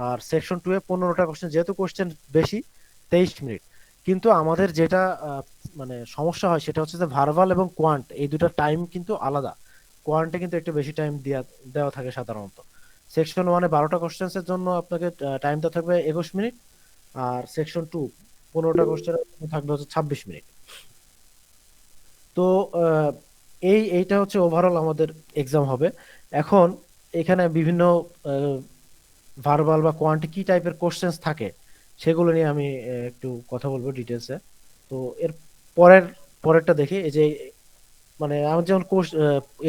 আর section 2 এ 15টা question, যেহেতু question বেশি, 23 minute. কিন্তু আমাদের যেটা মানে সমস্যা হয় সেটা হচ্ছে যে ভার্বাল এবং কোয়ান্ট এই দুটো টাইম কিন্তু আলাদা। কোয়ান্টে কিন্তু একটু বেশি টাইম দেওয়া থাকে সাধারণত। সেকশন 1-এ 12টা কোশ্চেন্স এর জন্য আপনাকে টাইম দেওয়া থাকবে 21 মিনিট, আর সেকশন 2 15টা কোশ্চেন থাকবে হচ্ছে 26 মিনিট। তো আহ, এইটা হচ্ছে ওভারঅল আমাদের এক্সাম হবে। এখন এখানে বিভিন্ন ভার্বাল বা কোয়ান্টি কি টাইপের কোশ্চেন্স থাকে সেগুলো নিয়ে আমি একটু কথা বলবো ডিটেলসে। তো এর পরের পরেরটা দেখি, এই যে মানে আমার যেমন কোর্স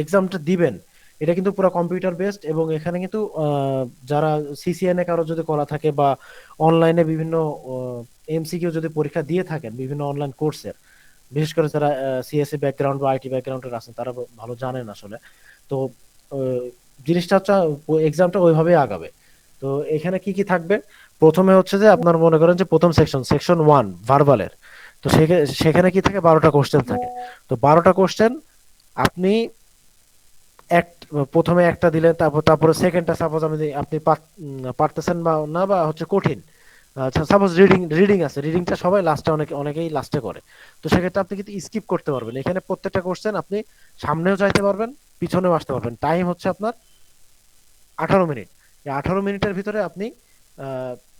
এক্সামটা দিবেন, এটা কিন্তু পুরো কম্পিউটার বেসড, এবং এখানে কিন্তু যারা সিসিএন এ কারো যদি করা থাকে বা অনলাইনে বিভিন্ন এমসিকিউ যদি পরীক্ষা দিয়ে থাকেন বিভিন্ন অনলাইন কোর্সের, বিশেষ করে যারা সিএসসি ব্যাকগ্রাউন্ড বা আইটি ব্যাকগ্রাউন্ডের আছেন তারা ভালো জানেন আসলে। তো আহ, জিনিসটা হচ্ছে এক্সামটা ওইভাবেই আগাবে। তো এখানে কি কি থাকবে, প্রথমে হচ্ছে যে আপনার মনে করেন যে প্রথম সেকশন 1 ভার্বালের, তো সেখানে কি থাকে, 12টা কোশ্চেন থাকে। তো 12টা কোশ্চেন আপনি এক প্রথমে একটা দিলেন, তারপরে সেকেন্ডটা সাপোজ আপনি পারতেছেন বা না, বা হচ্ছে কঠিন, আচ্ছা সাপোজ রিডিং রিডিং আছে, রিডিংটা সবাই লাস্টে, অনেকেই লাস্টে করে। তো সেক্ষেত্রে আপনি কিন্তু স্কিপ করতে পারবেন, এখানে প্রত্যেকটা কোশ্চেন আপনি সামনেও যাইতে পারবেন, পিছনেও আসতে পারবেন। টাইম হচ্ছে আপনার 18 মিনিট। এই 18 মিনিটের ভিতরে আপনি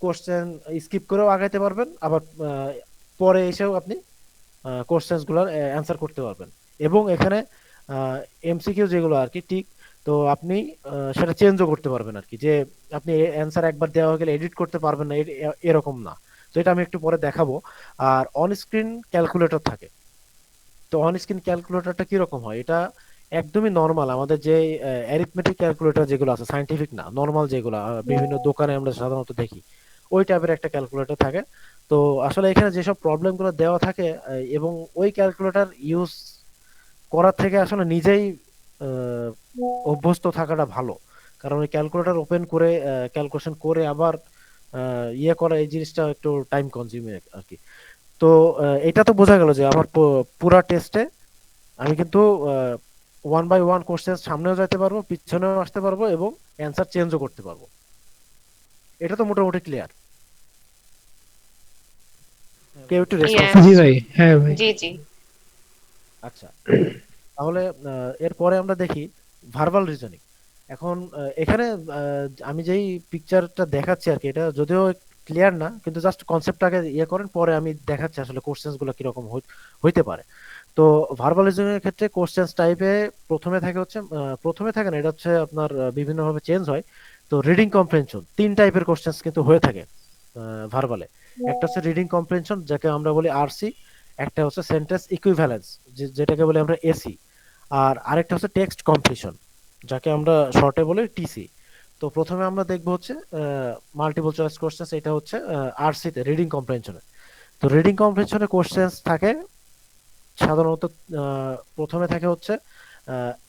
কোশ্চেন স্কিপ করেও আগাইতে পারবেন, আবার পরে এসেও আপনি কোশ্চেন্স গুলার অ্যান্সার করতে পারবেন। এবং এখানে এমসিকিউ যেগুলো আর কি ঠিক, তো আপনি সেটা চেঞ্জও করতে পারবেন আর কি, যে আপনি অ্যান্সার একবার দেওয়া হয়ে গেলে এডিট করতে পারবেন না, এরকম না। তো এটা আমি একটু পরে দেখাবো। আর অন স্ক্রিন ক্যালকুলেটর থাকে। তো অন স্ক্রিন ক্যালকুলেটরটা কিরকম হয়, এটা একদমই নর্মাল আমাদের যে অ্যারিথমেটিক ক্যালকুলেটর যেগুলো আছে, সাইন্টিফিক না, নর্মাল যেগুলো বিভিন্ন দোকানে আমরা সাধারণত দেখি, ওই টাইপের একটা ক্যালকুলেটর থাকে। তো আসলে এখানে যেসব প্রবলেম গুলো দেওয়া থাকে, এবং ওই ক্যালকুলেটর ইউজ করার থেকে আসলে নিজেই আহ, অভ্যস্ত থাকাটা ভালো। কারণ ওই ক্যালকুলেটর ওপেন করে ক্যালকুলেশন করে আবার ইয়ে করা, এই জিনিসটা একটু টাইম কনজিউমিং আর কি। তো এটা তো বোঝা গেল যে আমার পুরা টেস্টে আমি কিন্তু 1 বাই 1 কোশ্চেন সামনেও যাইতে পারবো, পিছনেও আসতে পারবো, এবং অ্যান্সার চেঞ্জও করতে পারবো। এটা তো মোটামুটি ক্লিয়ার। কেউ একটু রেসপন্স ইয়েস। দেন। জি ভাই, হ্যাঁ ভাই। জি জি। আচ্ছা, তাহলে এরপরে আমরা দেখি ভার্বাল রিজনিং। এখন এখানে আমি যেই পিকচারটা দেখাচ্ছি আর কি, এটা যদিও ক্লিয়ার না, কিন্তু জাস্ট কনসেপ্টটাকে ইয়ে করেন, পরে আমি দেখাচ্ছি আসলে কোশ্চেন্স গুলো কিরকম হইতে পারে। তো ভার্বাল রিজনিং এর ক্ষেত্রে কোশ্চেন্স টাইপে প্রথমে থাকে হচ্ছে প্রথমে থাকে না, এটা হচ্ছে আপনার বিভিন্নভাবে চেঞ্জ হয়। তো রিডিং কম্প্রেhension, 3 টাইপের কোশ্চেন্স কিন্তু হয়ে থাকে ভার্বালে। একটা হচ্ছে রিডিং কম্প্রেhension, যাকে আমরা বলি আরসি। একটা হচ্ছে সেন্টেন্স ইকুইভ্যালেন্স, যেটাকে বলি আমরা এসি। আর আরেকটা হচ্ছে টেক্সট কমপ্লিশন, যাকে আমরা শর্টে বলি টিসি। তো প্রথমে আমরা দেখবো হচ্ছে মাল্টিপল চয়েস কোশ্চেন্স, এটা হচ্ছে আরসি তে, রিডিং কম্প্রেhenশনে। তো রিডিং কম্প্রেhenশনে কোশ্চেন্স থাকে সাধারণত প্রথমে থাকে হচ্ছে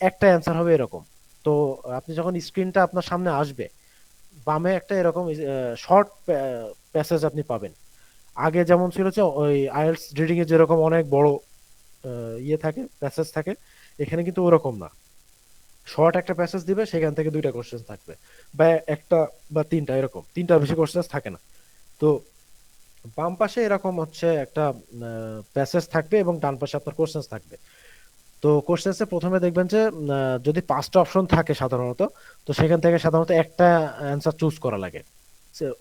একটা অ্যান্সার হবে এরকম। তো আপনি যখন স্ক্রিনটা আপনার সামনে আসবে, বামে একটা এরকম শর্ট প্যাসেজ আপনি পাবেন। আগে যেমন ছিল যে ওই আইএলটিএস রিডিং এ যেরকম অনেক বড় ইয়ে থাকে, প্যাসেজ থাকে, এখানে কিন্তু ওরকম না। শর্ট একটা প্যাসেজ দিবে, সেখান থেকে 2টা কোশ্চেন থাকবে, বা একটা বা 3টা, এরকম 3টার বেশি কোশ্চেন থাকে না। তো বাম পাশে এরকম হচ্ছে একটা প্যাসেজ থাকবে, এবং ডান পাশে আপনার কোশ্চেন থাকবে। তো কোশ্চেন্সে প্রথমে দেখবেন যে যদি 5টা অপশন থাকে সাধারণত, তো সেখান থেকে সাধারণত একটা অ্যান্সার চুজ করা লাগে।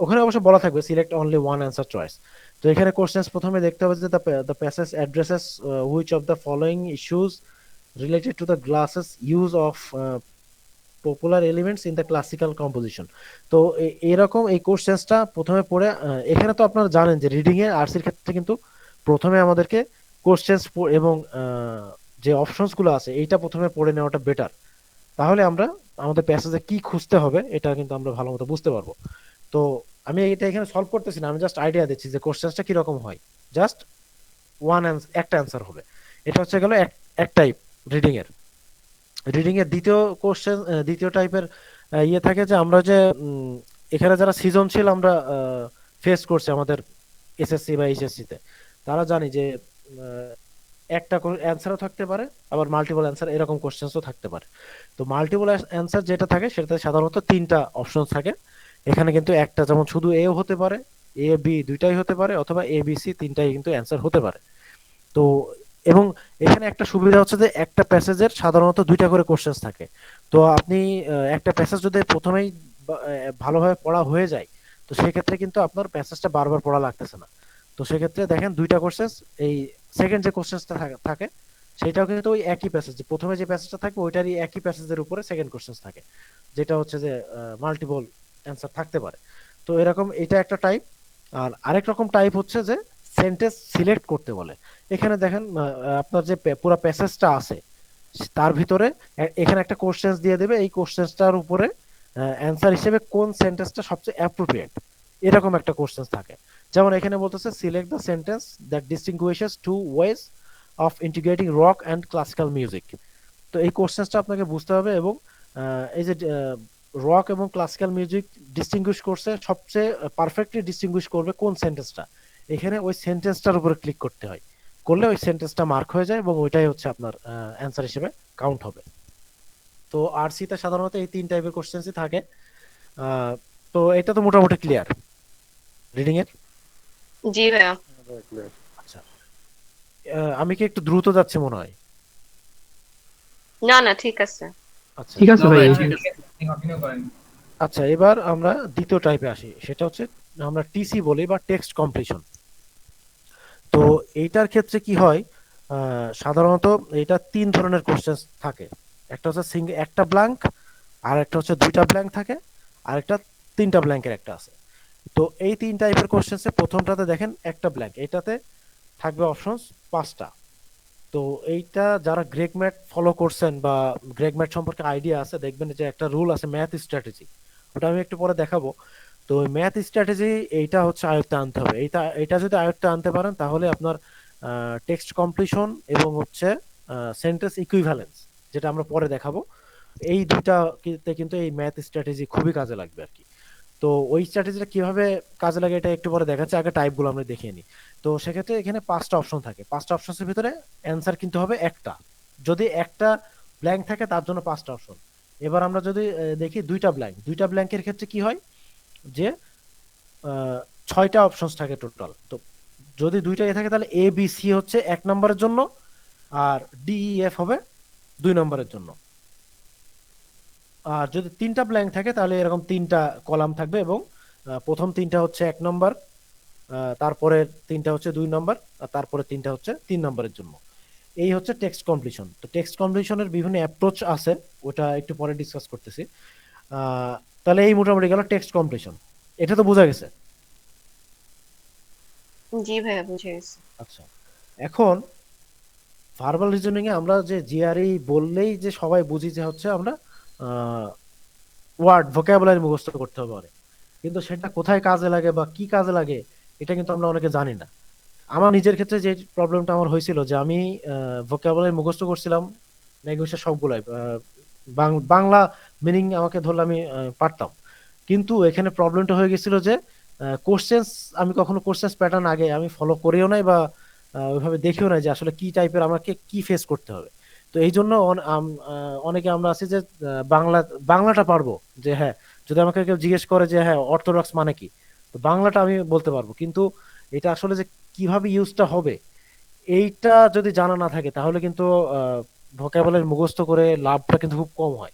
ওখানে অবশ্য বলা থাকবে select only one answer choice. তো এখানে কোশ্চেন্স প্রথমে দেখতে হবে যে the passage addresses which of the following issues related to the glasses use of popular elements in the classical composition. তো এরকম এই কোশ্চেন্সটা প্রথমে পড়ে, এখানে তো আপনারা জানেন যে রিডিং এ আরসির ক্ষেত্রে কিন্তু প্রথমে আমাদেরকে কোশ্চেন্স এবং যে অপশনস গুলো আছে এইটা প্রথমে পড়ে নেওয়াটা বেটার। তাহলে আমরা আমাদের প্যাসেজে কি খুঁজতে হবে এটা কিন্তু আমরা ভালো মতো বুঝতে পারবো। তো আমি এটা এখানে সলভ করতেছি না, আমি জাস্ট আইডিয়া দিচ্ছি যে কোশ্চেন্সটা কিরকম হয়। জাস্ট একটা অ্যান্সার হবে। এটা হচ্ছে গেল এক টাইপ রিডিং এর। রিডিং এর দ্বিতীয় টাইপের ইয়ে থাকে, যে আমরা যে এখানে যারা সৃজনশীল আমরা ফেস করছি আমাদের এসএসসি বা এইচএসসি তে, তারা জানি যে আহ, একটা অ্যান্সারও থাকতে পারে, আবার মাল্টিপল অ্যান্সার এরকম কোশ্চেন্সও থাকতে পারে। তো মাল্টিপল অ্যান্সার যেটা থাকে সেটাতে সাধারণত 3টা অপশন থাকে। এখানে কিন্তু একটা যেমন শুধু এও হতে পারে, এ বি দুইটাই হতে পারে, অথবা এ বি সি তিনটাই কিন্তু অ্যান্সার হতে পারে। তো এবং এখানে একটা সুবিধা হচ্ছে যে একটা প্যাসেজের সাধারণত দুইটা করে কোশ্চেন্স থাকে। তো আপনি একটা প্যাসেজ যদি প্রথমেই ভালোভাবে পড়া হয়ে যায়, তো সেক্ষেত্রে কিন্তু আপনার প্যাসেজটা বারবার পড়া লাগতেছে না। তো সেক্ষেত্রে দেখেন দুইটা কোশ্চেন্স, এই সেকেন্ড যে কোশ্চেন্সটা থাকে সেটাও কিন্তু ওই একই প্যাসেজ, প্রথমে যে প্যাসেজটা থাকবে ওইটারই একই প্যাসেজের উপরে সেকেন্ড কোশ্চেন্স থাকে, যেটা হচ্ছে যে মাল্টিপল অ্যান্সার থাকতে পারে। তো এরকম এটা একটা টাইপ। আর আরেক রকম টাইপ হচ্ছে যে সেন্টেন্স সিলেক্ট করতে বলে। এখানে দেখেন আপনার যে পুরো প্যাসেজটা আছে তার ভিতরে এখানে একটা কোশ্চেন্স দিয়ে দেবে, এই কোশ্চেন্সটার উপরে অ্যান্সার হিসেবে কোন সেন্টেন্সটা সবচেয়ে অ্যাপ্রোপ্রিয়েট, এরকম একটা কোশ্চেন্স থাকে। যেমন এখানে বলতেছে select the sentence that distinguishes two ways of integrating rock and classical music. তো এই কোশ্চেন্সটা আপনাকে বুঝতে হবে, এবং এই যে রক এবং ক্লাসিক্যাল মিউজিক ডিস্টিংগুইশ করছে, সবচেয়ে পারফেক্টলি ডিস্টিংগুইশ করবে কোন সেন্টেন্সটা, এখানে ওই সেন্টেন্সটার উপরে ক্লিক করতে হয়, করলে ওই সেন্টেন্সটা মার্ক হয়ে যায় এবং ওইটাই হচ্ছে আপনার অ্যান্সার হিসেবে কাউন্ট হবে। তো আরসি তে সাধারণত এই তিন টাইপের কোশ্চেন্সই থাকে। আহ, তো এটা তো মোটামুটি ক্লিয়ার রিডিং এর। জি ভাইয়া। আচ্ছা, আমি কি একটু দ্রুত যাচ্ছে মনে হয়? না না, ঠিক আছে। আচ্ছা ঠিক আছে না ভাই, ভাই এই ঠিক যে আছে, আপনি কন্টিনিউ করেন। আচ্ছা, এবার আমরা দ্বিতীয় টাইপে আসি, সেটা হচ্ছে আমরা টিসি বলি বা টেক্সট কমপ্লিশন। তো এইটার ক্ষেত্রে কি হয়, সাধারণত এটা তিন ধরনের কোশ্চেন থাকে। একটা হচ্ছে একটা ব্ল্যাঙ্ক, আর একটা হচ্ছে দুইটা ব্ল্যাঙ্ক থাকে, আর একটা তিনটা ব্ল্যাঙ্কের একটা আছে। তো এই তিন টাইপের কোশ্চেন্সে প্রথমটাতে দেখেন একটা ব্ল্যাঙ্ক, এটাতে থাকবে অপশনস পাঁচটা। তো এইটা যারা গ্রেগ ম্যাথ ফলো করছেন বা গ্রেগ ম্যাথ সম্পর্কে আইডিয়া আছে, দেখবেন যে একটা রুল আছে ম্যাথ স্ট্র্যাটেজি, ওটা আমি একটু পরে দেখাবো। তো ম্যাথ স্ট্র্যাটেজি এইটা হচ্ছে আয়ত্তে আনতে হবে, এটা যদি আয়ত্তে আনতে পারেন তাহলে আপনার টেক্সট কমপ্লিশন এবং হচ্ছে সেন্টেন্স ইকুইভ্যালেন্স, যেটা আমরা পরে দেখাবো, এই দুইটাতে কিন্তু এই ম্যাথ স্ট্র্যাটেজি খুবই কাজে লাগবে আর কি। তো ওই স্ট্র্যাটেজিটা কিভাবে কাজে লাগে এটা একটু পরে দেখাচ্ছে, আগে টাইপগুলো আমরা দেখিয়ে নিই। তো সেক্ষেত্রে এখানে পাঁচটা অপশন থাকে, পাঁচটা অপশনের ভিতরে অ্যান্সার কিন্তু হবে একটা। যদি একটা ব্ল্যাঙ্ক থাকে তার জন্য পাঁচটা অপশন। এবার আমরা যদি দেখি দুইটা ব্ল্যাঙ্কের ক্ষেত্রে কি হয়, যে ছয়টা অপশনস থাকে টোটাল। তো যদি দুইটা এ থাকে তাহলে এ বি সি হচ্ছে এক নম্বরের জন্য, আর ডি ই এফ হবে দুই নম্বরের জন্য। আর যদি তিনটা ব্ল্যাঙ্ক থাকে তাহলে এরকম তিনটা কলাম থাকবে, এবং প্রথম তিনটা হচ্ছে এক নম্বর, তারপরে তিনটা হচ্ছে দুই নম্বর, আর তারপরে তিনটা হচ্ছে তিন নম্বরের জন্য। এই হচ্ছে টেক্সট কমপ্লিশন। তো টেক্সট কমপ্লিশনের বিভিন্ন অ্যাপ্রোচ আছে, ওটা একটু পরে ডিসকাস করতেছি। আহ, তাহলে এই মোটামুটি গেল টেক্সট কমপ্লিশন, এটা তো বোঝা গেছে। জি ভাইয়া, বুঝে গেছি। আচ্ছা, এখন ভার্বাল রিজনিং এ আমরা যে জিআরই বললেই যে সবাই বুঝি যে হচ্ছে আমরা ওয়ার্ড ভোকাবুলারি মুখস্থ করতে হবে অনেক, কিন্তু সেটা কোথায় কাজে লাগে বা কি কাজে লাগে এটা কিন্তু আমরা অনেকে জানি না। আমার নিজের ক্ষেত্রে যে প্রবলেমটা আমার হয়েছিল, যে আমি ভোকাবুলারি মুখস্থ করছিলাম ল্যাঙ্গুয়েজের সবগুলাই, বাংলা মিনিং আমাকে ধরলে আমি পারতাম, কিন্তু এখানে প্রবলেমটা হয়ে গেছিল যে কোশ্চেন্স, আমি কখনো কোশ্চেন্স প্যাটার্ন আগে আমি ফলো করিও নাই, বা ওইভাবে দেখিও নাই যে আসলে কি টাইপের আমাকে কি ফেস করতে হবে। তো এই জন্য অনেকে আমরা আছি যে বাংলাটা পারবো, যে হ্যাঁ, যদি আমাকে কেউ জিজ্ঞেস করে যে হ্যাঁ অর্থোডক্স মানে কি, তো বাংলাটা আমি বলতে পারবো, কিন্তু এটা আসলে যে কিভাবে ইউজটা হবে এইটা যদি জানা না থাকে তাহলে কিন্তু ভোকাবুলারি মুখস্থ করে লাভটা কিন্তু খুব কম হয়।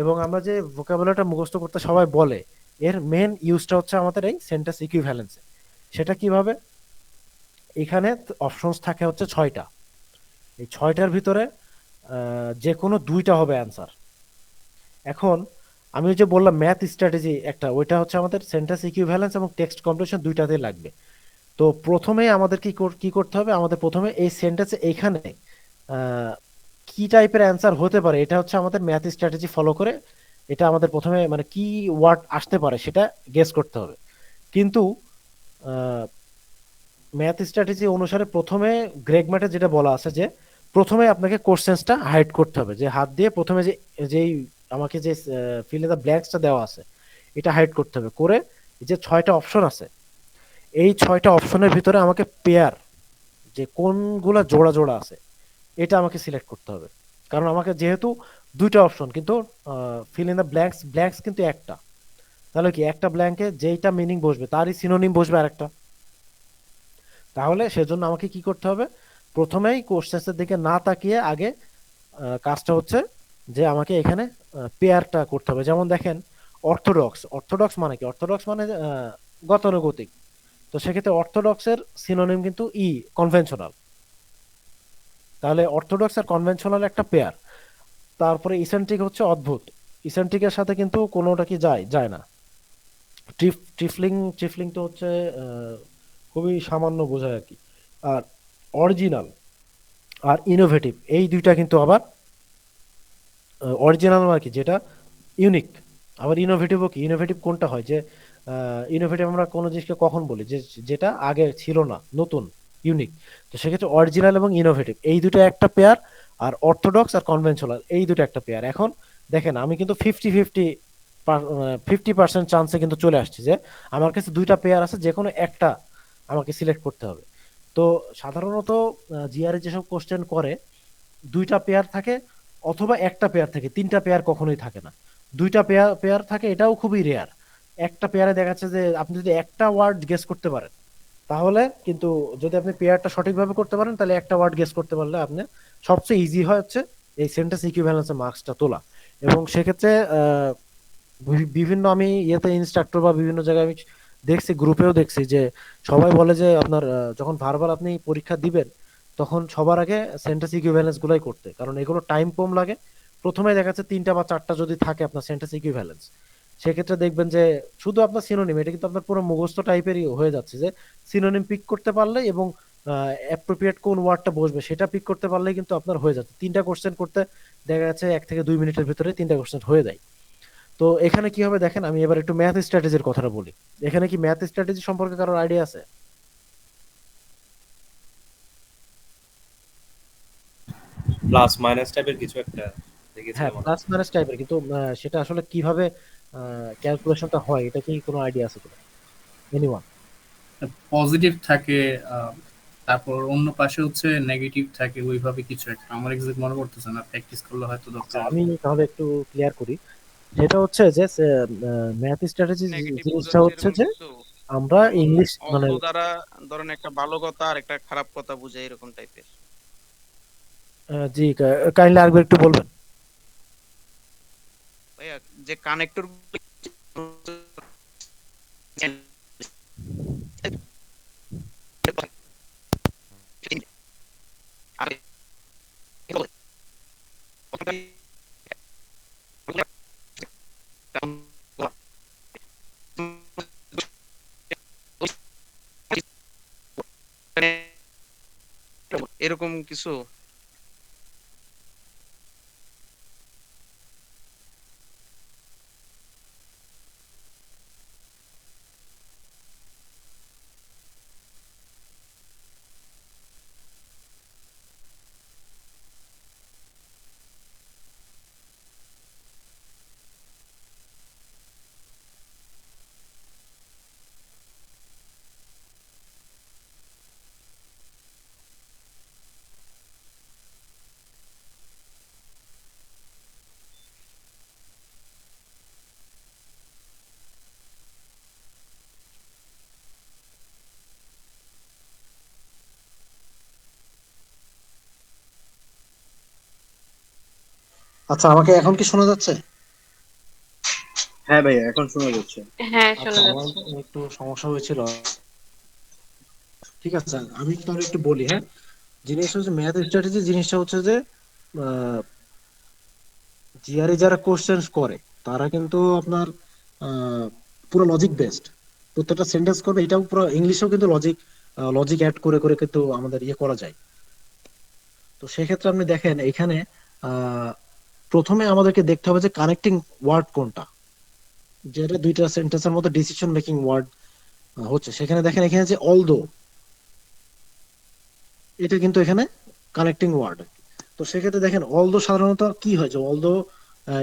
এবং আমরা যে ভোকাবুলারিটা মুখস্থ করতে সবাই বলে, এর মেন ইউজটা হচ্ছে আমাদের এই সেন্টেন্স ইকুইভ্যালেন্সে। সেটা কিভাবে, এখানে অপশনস থাকে হচ্ছে ছয়টা, এই ছয়টার ভিতরে যে কোনো দুইটা হবে অ্যান্সার। এখন আমি ওই যে বললাম ম্যাথ স্ট্র্যাটেজি একটা, ওইটা হচ্ছে আমাদের সেন্টেন্স ইকুইভ্যালেন্স এবং টেক্সট কমপ্লিশন দুইটাতেই লাগবে। তো প্রথমে আমাদের কি করতে হবে, আমাদের প্রথমে এই সেন্টেন্সে এইখানে আহ, কি টাইপের অ্যান্সার হতে পারে, এটা হচ্ছে আমাদের ম্যাথ স্ট্র্যাটেজি ফলো করে, এটা আমাদের প্রথমে মানে কি ওয়ার্ড আসতে পারে সেটা গেস করতে হবে। কিন্তু ম্যাথ স্ট্র্যাটেজি অনুসারে প্রথমে গ্রেগ ম্যাটে যেটা বলা আছে যে প্রথমে আপনাকে কোশ্চেন্সটা হাইড করতে হবে, যে হাত দিয়ে প্রথমে যেই আমাকে যে ফিল ইন দ্য ব্ল্যাঙ্কসটা দেওয়া আছে এটা হাইড করতে হবে, করে এই যে ছয়টা অপশন আছে এই ছয়টা অপশনের ভিতরে আমাকে পেয়ার, যে কোনগুলা জোড়া জোড়া আছে এটা আমাকে সিলেক্ট করতে হবে। কারণ আমাকে যেহেতু দুইটা অপশন, কিন্তু fill in the blanks blanks কিন্তু একটা, তাহলে কি একটা ব্ল্যাঙ্কে যেইটা মিনিং বসবে তারই সিনোনিম বসবে আরেকটা। তাহলে সেজন্য আমাকে কি করতে হবে, প্রথমেই কোশ্চেন্সের দিকে না তাকিয়ে আগে কাজটা হচ্ছে যে আমাকে এখানে পেয়ারটা করতে হবে। যেমন দেখেন অর্থোডক্স, অর্থোডক্স মানে কি, অর্থোডক্স মানে গতানুগতিক। তো সেক্ষেত্রে অর্থোডক্সের সিনোনিম কিন্তু কনভেনশনাল। তাহলে অর্থোডক্স আর কনভেনশনাল একটা পেয়ার। তারপরে ইসেন্ট্রিক হচ্ছে অদ্ভুত, ইসেন্ট্রিকের সাথে কিন্তু কোনোটা কি যায় যায় না। ট্রিফলিং, ট্রিফলিং তো হচ্ছে খুবই সামান্য বোঝায় আর কি। আর অরিজিনাল আর ইনোভেটিভ এই দুইটা কিন্তু আবার, অরিজিনাল মানে কি যেটা ইউনিক, আবার ইনোভেটিভও কি, ইনোভেটিভ কোনটা হয় যে ইনোভেটিভ আমরা কোনো জিনিসকে কখন বলি যে যেটা আগে ছিল না, নতুন, ইউনিক। তো সেক্ষেত্রে অরিজিনাল এবং ইনোভেটিভ এই দুটো একটা পেয়ার, আর অর্থোডক্স আর কনভেনশনাল এই দুটো একটা পেয়ার। এখন দেখেন আমি কিন্তু 50% চান্সে কিন্তু চলে আসছে যে আমার কাছে দুইটা পেয়ার আছে, যে কোনো একটা আমাকে সিলেক্ট করতে হবে। তো সাধারণত জিআরএ যেসব কোশ্চেন করে দুইটা পেয়ার থাকে, অথবা একটা পেয়ার থাকে, তিনটা পেয়ার কখনোই থাকে না। দুইটা পেয়ার পেয়ার থাকে, এটাও খুবই রেয়ার। একটা পেয়ারে দেখা যাচ্ছে যে আপনি যদি একটা ওয়ার্ড গেস করতে পারেন তাহলে কিন্তু, যদি আপনি পেয়ারটা সঠিকভাবে করতে পারেন তাহলে একটা ওয়ার্ড গেস করতে পারলে আপনি সবচেয়ে ইজি হয় হচ্ছে এই সেন্টেন্স ইকুইভ্যালেন্সের মার্কসটা তোলা। এবং সেক্ষেত্রে বিভিন্ন আমি ইয়েতে ইনস্ট্রাক্টর বা বিভিন্ন জায়গায় আমি দেখছি, গ্রুপেও দেখছি যে সবাই বলে যে আপনার যখন ভার্বাল আপনি পরীক্ষা দিবেন তখন সবার আগে সেন্টেন্স ইকুইভ্যালেন্স গুলাই করতে, কারণ এগুলো টাইম কম লাগে। প্রথমে দেখা যাচ্ছে তিনটা বা চারটা যদি থাকে আপনার সেন্টেন্স ইকুইভ্যালেন্স, সেক্ষেত্রে দেখবেন যে শুধু আপনার সিনোনিম, এটা কিন্তু আপনার পুরো মুখস্থ টাইপেরই হয়ে যাচ্ছে যে সিনোনিম পিক করতে পারলে এবং অ্যাপ্রোপ্রিয়েট কোন ওয়ার্ডটা বসবে সেটা পিক করতে পারলেই কিন্তু আপনার হয়ে যাচ্ছে। তিনটা কোশ্চেন করতে দেখা যাচ্ছে 1 থেকে 2 মিনিটের ভিতরে তিনটা কোশ্চেন হয়ে যায়। তো এখানে কি হবে দেখেন, আমি এবার একটু ম্যাথ স্ট্র্যাটেজির কথাটা বলি। এখানে কি ম্যাথ স্ট্র্যাটেজি সম্পর্কে কারোর আইডিয়া আছে? প্লাস মাইনাস টাইপের কিছু একটা হ্যাঁ, দেখেছিলাম মনে প্লাস হয়। মাইনাস টাইপের, কিন্তু সেটা আসলে কিভাবে ক্যালকুলেশনটা হয় এটা কি কোনো আইডিয়া আছে কিনা এনিওয়ান? পজিটিভ থাকে, আহ, তারপর অন্য পাশে হচ্ছে নেগেটিভ থাকে, ওইভাবে কিছু একটা আমার এক্সাক্ট মনে পড়তেছে না, প্র্যাকটিস করলে হয়তো আচ্ছা দরকার হবে। আমি তাহলে একটু ক্লিয়ার করি। সেটা হচ্ছে যে ম্যাথ স্ট্র্যাটেজি নেগেটিভ জিনিসটা বোঝাচ্ছে হচ্ছে এরকম যে কিছু, আমরা যেমন ইংলিশ মানে, অলদো দ্বারা ধরেন একটা ভালো কথা আর একটা খারাপ কথা বোঝায় এরকম টাইপের। জি কাইন্ডলি আরেকবার একটু বলবেন। ভাইয়া যে কানেক্টর এরকম কিছু। আচ্ছা আমাকে এখন কি শোনা যাচ্ছে? হ্যাঁ ভাই, এখন শোনা যাচ্ছে। হ্যাঁ, আচ্ছা শোনা আমার যাচ্ছে। একটু সমস্যা হয়েছিল। ঠিক আছে আমি তাহলে একটু বলি, হ্যাঁ। জিনিসটা হচ্ছে ম্যাথ স্ট্র্যাটেজি জিনিসটা হচ্ছে যে জিআরই যারা কোশ্চেন্স করে তারা কিন্তু আপনার পুরো লজিক বেসড প্রত্যেকটা সেন্টেন্স করবে, এটাও পুরো ইংলিশেও কিন্তু লজিক লজিক অ্যাড করে করে কিন্তু আমাদের ইয়ে করা যায়। তো সেক্ষেত্রে আপনি দেখেন এখানে আহ, প্রথমে আমাদেরকে দেখতে হবে যে কানেক্টিং ওয়ার্ড কোনটা, যেটা দুইটা সেন্টেন্সের মধ্যে ডিসিশন মেকিং ওয়ার্ড হচ্ছে। সেখানে দেখেন এখানে যে অলদো, এটা কিন্তু এখানে কানেক্টিং ওয়ার্ড। তো সেক্ষেত্রে দেখেন অলদো সাধারণত কি হয় যে অলদো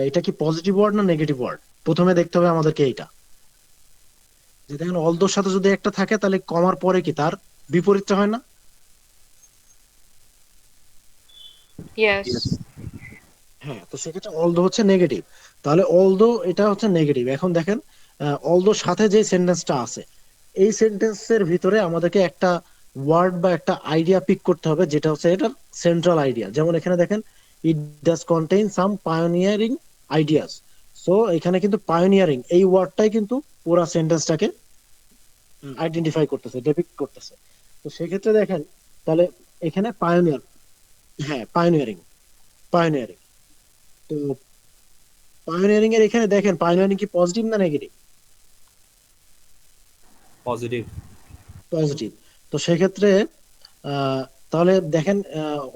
এটা কি পজিটিভ ওয়ার্ড না নেগেটিভ ওয়ার্ড, প্রথমে দেখতে হবে আমাদেরকে এইটা। যে দেখেন অলদোর সাথে যদি একটা থাকে তাহলে কমার পরে কি তার বিপরীতটা হয় না? ইয়েস। হ্যাঁ, তো সেক্ষেত্রে অলদো হচ্ছে নেগেটিভ। তাহলে অলদো এটা হচ্ছে নেগেটিভ। এখন দেখেন অলদো সাথে যে সেন্টেন্সটা আছে এই সেন্টেন্সের ভিতরে আমাদেরকে একটা ওয়ার্ড বা একটা আইডিয়া পিক করতে হবে যেটা হচ্ছে এটার সেন্ট্রাল আইডিয়া। যেমন এখানে দেখেন it does contain some pioneering ideas. So এখানে কিন্তু পায়োনিয়ারিং এই ওয়ার্ডটাই কিন্তু পুরো সেন্টেন্সটাকে আইডেন্টিফাই করতেছে, ডেপিক্ট করতেছে। তো সেক্ষেত্রে দেখেন তাহলে এখানে পায়োনিয়ার, হ্যাঁ পায়োনিয়ারিং, পায়োনিয়ারিং। তো পায়োনিয়ারিং এর এখানে দেখেন পায়োনিয়ারিং কি পজিটিভ না নেগেটিভ? পজিটিভ। পজিটিভ। তো সেক্ষেত্রে আহ, তাহলে দেখেন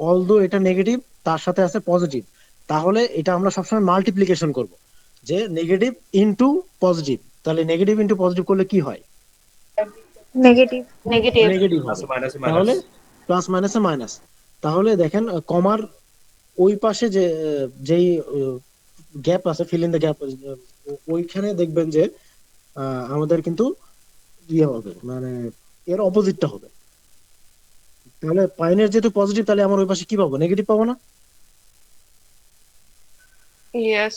অলদো এটা নেগেটিভ তার সাথে আছে পজিটিভ, তাহলে এটা আমরা সবসময় মাল্টিপ্লিকেশন করব, যে নেগেটিভ ইনটু পজিটিভ। তাহলে নেগেটিভ ইনটু পজিটিভ করলে কি হয়? Negative. Negative. নেগেটিভ প্লাস হবে। Minus minus. তাহলে প্লাস মাইনাসে মাইনাস। তাহলে দেখেন কমার ওই পাশে যে যেই গ্যাপ আছে, ফিল ইন দ্য গ্যাপ, ওইখানে দেখবেন যে আমাদের কিন্তু ইয়ে হবে, মানে এর অপোজিটটা হবে। তাহলে পাইনের যেহেতু পজিটিভ, তাহলে আমার ওই পাশে কি পাবো? নেগেটিভ পাবো না? Yes.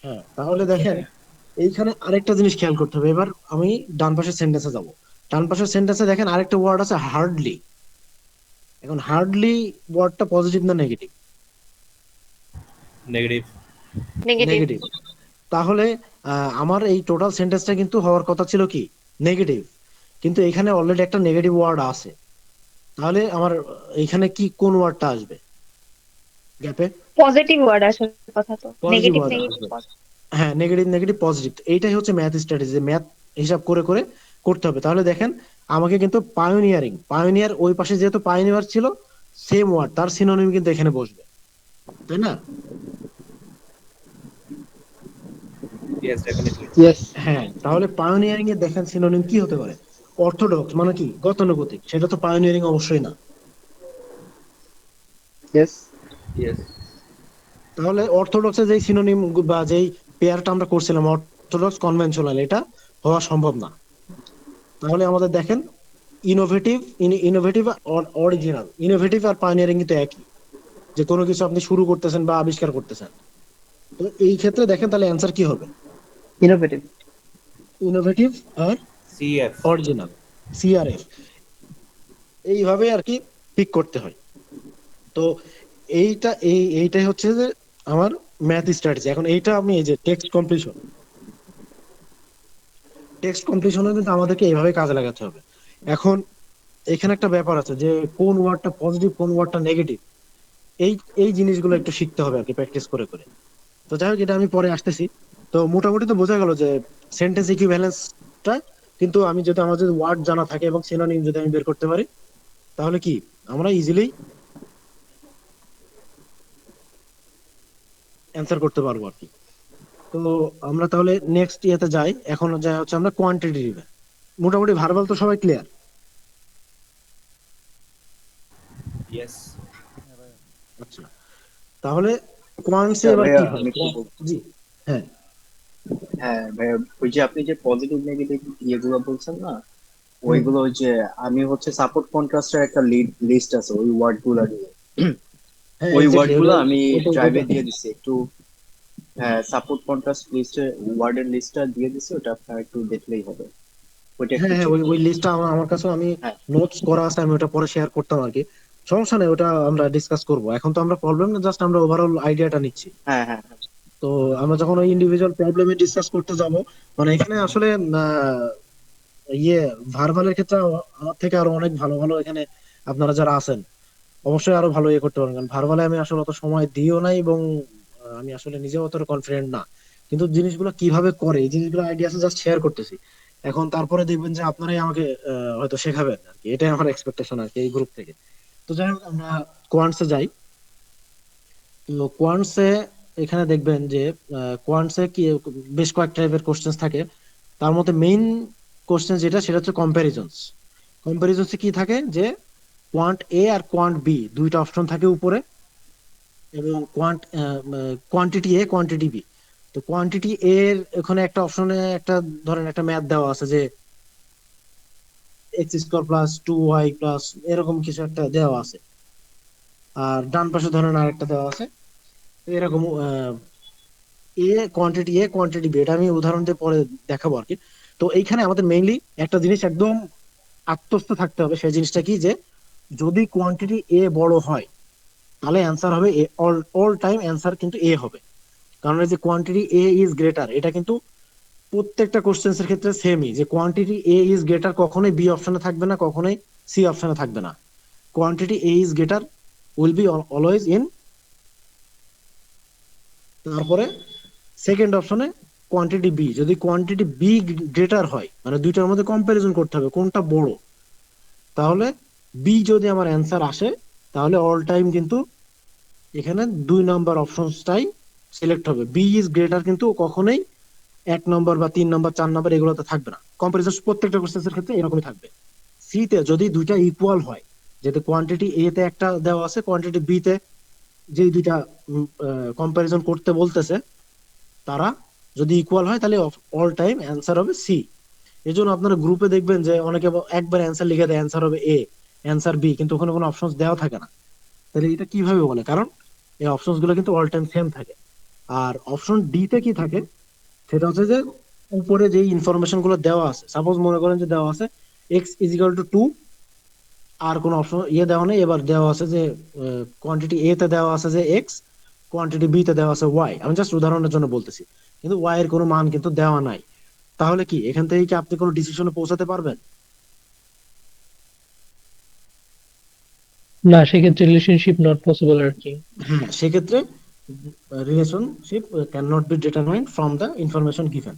হ্যাঁ। তাহলে দেখেন এইখানে আরেকটা জিনিস খেয়াল করতে হবে। এবার আমি ডান পাশের সেন্টেন্সে যাব। ডান পাশের সেন্টেন্সে দেখেন আরেকটা ওয়ার্ড আছে হার্ডলি। এখন হার্ডলি ওয়ার্ডটা পজিটিভ না নেগেটিভ? নেগেটিভ। Negative. নেগেটিভ। তাহলে আমার এই টোটাল সেন্টেন্সটা কিন্তু হওয়ার কথা ছিল কি? নেগেটিভ। কিন্তু এখানে অলরেডি একটা নেগেটিভ ওয়ার্ড আছে। তাহলে আমার এইখানে কি কোন ওয়ার্ডটা আসবে গ্যাপে? Positive word আসার কথা তো। পজিটিভ Negative, ওয়ার্ড negative, আসবে। positive. হ্যাঁ, নেগেটিভ নেগেটিভ পজিটিভ, এইটাই হচ্ছে ম্যাথ স্ট্র্যাটেজি। ম্যাথ হিসাব করে করে করতে হবে। তাহলে দেখেন আমাকে কিন্তু পায়োনিয়ারিং, পায়োনিয়ার ওই পাশে যেহেতু পায়োনিয়ার ছিল, সেম ওয়ার্ড তার সিনোনিম কিন্তু এখানে বসবে, তাই না? Yes definitely. Yes. হ্যাঁ। তাহলে পায়োনিয়ারিং এর দেখেন সিনোনিম কি হতে পারে? অর্থোডক্স মানে কি? গতানুগতিক। সেটা তো পায়োনিয়ারিং অবশ্যই না। Yes. ইয়েস। তাহলে অর্থোডক্সের যেই সিনোনিম বা যেই পেয়ারটা আমরা করছিলাম অর্থোডক্স কনভেনশনাল, এটা হওয়া সম্ভব না। তাহলে আমাদের দেখেন ইনোভেটিভ, ইনোভেটিভ অরিজিনাল, ইনোভেটিভ আর পায়োনিয়ারিং কিন্তু একই, যে কোনো কিছু আপনি শুরু করতেছেন বা আবিষ্কার করতেছেন। তো এই ক্ষেত্রে দেখেন তাহলে অ্যান্সার কি হবে? Innovative. ইনোভেটিভ আর সিএফ। অরিজিনাল, সিআরএফ, এইভাবে আর কি পিক করতে হয়। তো এইটাই হচ্ছে যে আমার ম্যাথ স্ট্র্যাটেজি। এখন এইটা আমি এই যে টেক্সট কমপ্লিশন, টেক্সট কমপ্লিশনে কিন্তু আমাদেরকে এইভাবে কাজে লাগাতে হবে। এখন এখানে একটা ব্যাপার আছে যে কোন ওয়ার্ডটা পজিটিভ কোন ওয়ার্ডটা নেগেটিভ, এই এই জিনিসগুলো একটু শিখতে হবে আর কি প্র্যাকটিস করে করে। তো যাই হোক, এটা আমি পরে আসতেছি। তো মোটামুটি তো বোঝা গেল যে সেন্টেন্স ইকুইভ্যালেন্সটা কিন্তু আমি যদি আমার যদি ওয়ার্ড জানা থাকে এবং সিনোনিম যদি আমি বের করতে পারি, তাহলে কি আমরা ইজিলি অ্যান্সার করতে পারবো আর কি। তো আমরা তাহলে নেক্সট ইয়েতে যাই। এখন যা হচ্ছে আমরা কোয়ান্টিটেটিভ। মোটামুটি ভার্বাল তো সবাই ক্লিয়ার? ইয়েস। আচ্ছা, তাহলে কোয়ান্টসে আচ্ছা এবার ভাইয়া কি হয়? আমি একটু জি, হ্যাঁ হ্যাঁ ভাইয়া, ওই যে আপনি যে পজিটিভ নেগেটিভ ইয়েগুলো বলছেন না, হুম, ওইগুলো ওই যে আমি হচ্ছে সাপোর্ট কন্ট্রাস্টের একটা লিস্ট আছে ওই ওয়ার্ড গুলা নিয়ে। হ্যাঁ ওই ওয়ার্ড এক্স্যাক্টলি গুলো ওটা আমি ওটা ড্রাইভে ওটা দিয়ে দিছি একটু। হ্যাঁ, সাপোর্ট কন্ট্রাস্ট লিস্টে ওয়ার্ডের লিস্টটা দিয়ে দিছি, ওটা আপনার একটু দেখলেই হবে, ওইটা হ্যাঁ একটু হ্যাঁ, চেক ওই ওই করবেন। লিস্টটা আমার কাছেও আমি হ্যাঁ নোটস করা আছে, আমি ওটা পরে শেয়ার করতাম আর কি। সমস্যা নেই, ওটা আমরা ডিসকাস করব। এখন তো আমরা প্রবলেম না, জাস্ট আমরা ওভারঅল আইডিয়াটা নিচ্ছি। হ্যাঁ হ্যাঁ হ্যাঁ। তো আমরা যখন ওই ইন্ডিভিজুয়াল প্রবলেমে ডিসকাস করতে যাব, মানে এখানে আসলে ইয়ে ভার্বালের ক্ষেত্রে আমার থেকে আরো অনেক ভালো ভালো এখানে আপনারা যারা আছেন অবশ্যই আরো ভালো ইয়ে করতে পারেন। কারণ ভার্বালে আমি আসলে অত সময় দিও নাই এবং আমি আসলে নিজেও অতটা কনফিডেন্ট না। কিন্তু জিনিসগুলো কিভাবে করে এই জিনিসগুলো আইডিয়া জাস্ট শেয়ার করতেছি। এখন তারপরে দেখবেন যে আপনারাই আমাকে হয়তো শেখাবেন আর কি, এটাই আমার এক্সপেকটেশন আর কি এই গ্রুপ থেকে। তো যাই হোক, আমরা কোয়ান্টসে যাই। তো কোয়ান্টসে এখানে দেখবেন যে কোয়ান্টসে কি বেশ কয়েক টাইপের কোশ্চেন থাকে। তার মধ্যে মেইন কোশ্চেন যেটা সেটা হচ্ছে কম্প্যারিজনস। কম্প্যারিজনসে কি থাকে যে কোয়ান্ট এ আর কোয়ান্ট বি দুইটা অপশন থাকে উপরে, এবং কোয়ান্টিটি এ কোয়ান্টিটি বি। তো কোয়ান্টিটি এর এখানে একটা অপশনে একটা ধরেন একটা ম্যাথ দেওয়া আছে যে x square plus 2y plus এরকম কিছু একটা দেওয়া আছে। আর ডান পাশে ধরেন আরেকটা দেওয়া আছে এরকম এ কোয়ান্টিটি বি, এটা আমি উদাহরণ দিয়ে পরে দেখাবো আর কি। তো এইখানে আমাদের মেইনলি একটা জিনিস একদম আত্মস্থ থাকতে হবে, সেই জিনিসটা কি, যে যদি কোয়ান্টিটি এ বড় হয় তাহলে অ্যান্সার হবে এ, অল অল টাইম অ্যান্সার কিন্তু এ হবে। কারণ এই যে কোয়ান্টিটি এ ইজ গ্রেটার, এটা কিন্তু প্রত্যেকটা কোশ্চেন্স এর ক্ষেত্রে সেমই, যে কোয়ান্টিটি এ ইজ গ্রেটার কখনোই বি অপশনে থাকবে না, কখনোই সি অপশনে থাকবে না। Quantity A is greater will be always in, তারপরে সেকেন্ড অপশনে কোয়ান্টিটি বি। যদি কোয়ান্টিটি বি গ্রেটার হয়, মানে দুইটার মধ্যে কম্পারিজন করতে হবে কোনটা বড়, তাহলে বি যদি আমার অ্যান্সার আসে, তাহলে অল টাইম কিন্তু এখানে 2 নম্বর অপশনটাই সিলেক্ট হবে। বি ইজ গ্রেটার কিন্তু কখনোই 1 নম্বর বা 3 নম্বর 4 নম্বর এগুলোতে থাকবে না, কম্পারিজন প্রত্যেকটা কোশ্চেন্সের ক্ষেত্রে এরকমই থাকবে। সি তে যদি দুইটা ইকুয়াল হয়, যেহেতু কোয়ান্টিটি এ তে একটা দেওয়া আছে, কোয়ান্টিটি বি তে যে দুইটা কম্পারিজন করতে বলতেছে, তারা যদি ইকুয়াল হয় তাহলে অল টাইম অ্যান্সার হবে সি। এই জন্য আপনারা গ্রুপে দেখবেন যে অনেকে একবার অ্যান্সার লিখে দেয় অ্যান্সার হবে এ, অ্যান্সার বি, কিন্তু ওখানে কোনো অপশন দেওয়া থাকে না। তাহলে এটা কিভাবে বলে? কারণ এই অপশনস গুলো কিন্তু অল টাইম সেম থাকে। আর অপশন ডি তে কি থাকে, সেটা হচ্ছে যে উপরে যে ইনফরমেশন গুলো দেওয়া আছে, সাপোজ মনে করেন যে দেওয়া আছে এক্স ইজিক্যাল টু 2, আর কোনো অপশন দেওয়া নেই, এবার দেওয়া আছে যে কোয়ান্টিটি এ তে দেওয়া আছে যে এক্স, কোয়ান্টিটি বি তে দেওয়া আছে ওয়াই, আমি জাস্ট উদাহরণের জন্য বলতেছি, কিন্তু ওয়াই এর কোনো মান কিন্তু দেওয়া নাই। তাহলে কি এখান থেকে কি আপনি কোনো ডিসিশনে পৌঁছাতে পারবেন? না, সেক্ষেত্রে রিলেশনশিপ নট পসিবল আর কি। হ্যাঁ, সেক্ষেত্রে relationship can not be determined from the information given.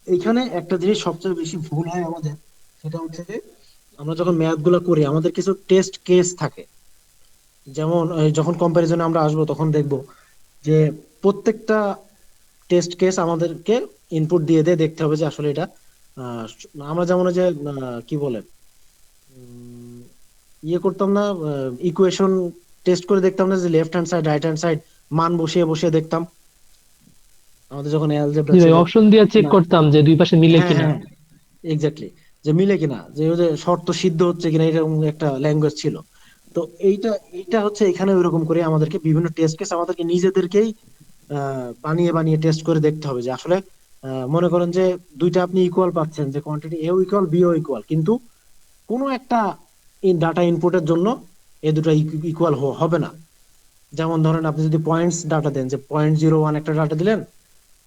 এখানে একটা জিনিস সবচেয়ে বেশি ভুল হয় আমাদের, সেটা হচ্ছে যে আমরা যখন ম্যাথ গুলো করি আমাদের কিছু টেস্ট কেস থাকে। যেমন যখন কম্পারিজনে আমরা আসবো তখন দেখবো যে প্রত্যেকটা টেস্ট কেস আমাদেরকে ইনপুট দিয়ে দিয়ে দেখতে হবে যে আসলে এটা আহ, আমরা যেমন ওই যে কি বলে করতাম না, ইকুয়েশন টেস্ট করে দেখতাম না, যে left hand side right hand side মান বসিয়ে বসিয়ে দেখতাম আমাদের যখন অ্যালজেব্রা জি ভাই, ছিল। অপশন দিয়ে চেক না, করতাম যে দুই পাশে মিলে হ্যাঁ কিনা। হ্যাঁ, এক্স্যাক্টলি, যে মিলে কিনা, যে ওই যে শর্ত সিদ্ধ হচ্ছে কিনা, এরকম একটা ল্যাঙ্গুয়েজ ছিল। তো এইটা এইটা হচ্ছে এখানে ওইরকম করে আমাদেরকে বিভিন্ন টেস্ট কেস আমাদেরকে নিজেদেরকেই বানিয়ে বানিয়ে টেস্ট করে দেখতে হবে যে আসলে মনে করেন যে দুইটা আপনি ইকুয়াল পাচ্ছেন, যে কোয়ান্টিটি এও ইকুয়াল বিও ইকুয়াল, কিন্তু কোনো একটা ডাটা ইনপুটের জন্য এই দুটো ইকুয়াল হবে না। যেমন ধরেন আপনি যদি পয়েন্টস ডাটা দেন, যে 0.01 একটা ডাটা দিলেন,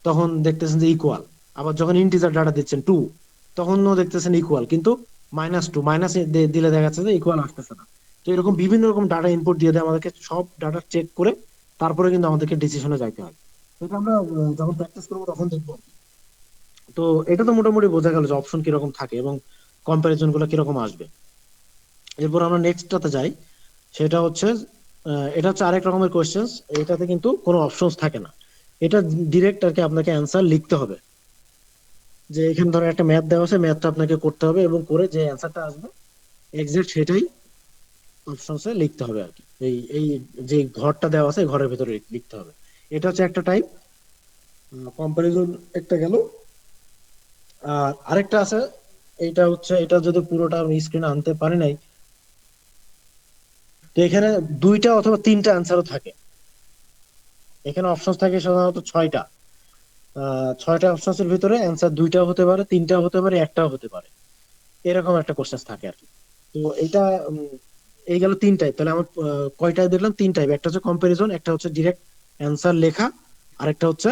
তখন দেখতেছেন যে ইকুয়াল। আবার যখন ইন্টিজার ডাটা দিচ্ছেন 2, তখনও দেখতেছেন ইকুয়াল, কিন্তু -2 মাইনাস দিলে দেখা যাচ্ছে যে ইকুয়াল আসতেছে না। তো এরকম বিভিন্ন রকম ডাটা ইনপুট দিয়ে দেয় আমাদেরকে, সব ডাটা চেক করে তারপরে কিন্তু আমাদেরকে ডিসিশনে যাইতে হয়। তো এটা আমরা যখন প্র্যাকটিস করবো তখন দেখবো। তো এটা তো মোটামুটি বোঝা গেল যে অপশন কিরকম থাকে এবং কম্পারিজন গুলো কিরকম আসবে। এরপর আমরা নেক্সটটাতে যাই, সেটা হচ্ছে এটা হচ্ছে আরেক রকমের কোয়েশ্চেন্স। এটাতে কিন্তু কোনো অপশনস থাকে না, এটা ডিরেক্ট আর কি আপনাকে অ্যান্সার লিখতে হবে। যে এখানে ধরো একটা ম্যাথ দেওয়া আছে, ম্যাথটা আপনাকে করতে হবে এবং করে যে অ্যান্সারটা আসবে এক্সাক্ট সেটাই অপশনসে লিখতে হবে আর কি। এই এই যে ঘরটা দেওয়া আছে এই ঘরের ভিতরে লিখতে হবে। এটা হচ্ছে একটা টাইপ, কম্পারিজন একটা গেল। আর আরেকটা আছে, এটা হচ্ছে, এটা যদি পুরোটা আমি স্ক্রিনে আনতে পারি নাই, তো এখানে দুইটা অথবা তিনটা অ্যান্সারও থাকে। এখানে অপশনস থাকে সাধারণত 6টা। 6টা অপশনসের ভিতরে অ্যান্সার দুইটাও হতে পারে, তিনটাও হতে পারে, একটাও হতে পারে, এরকম একটা কোশ্চেন থাকে আর কি। তো এটা এই গেল 3 টাইপ। তাহলে আমার কয়টায় দেখলাম? 3 টাইপ, একটা হচ্ছে কম্পারিজন, একটা হচ্ছে ডিরেক্ট অ্যান্সার লেখা, আরেকটা হচ্ছে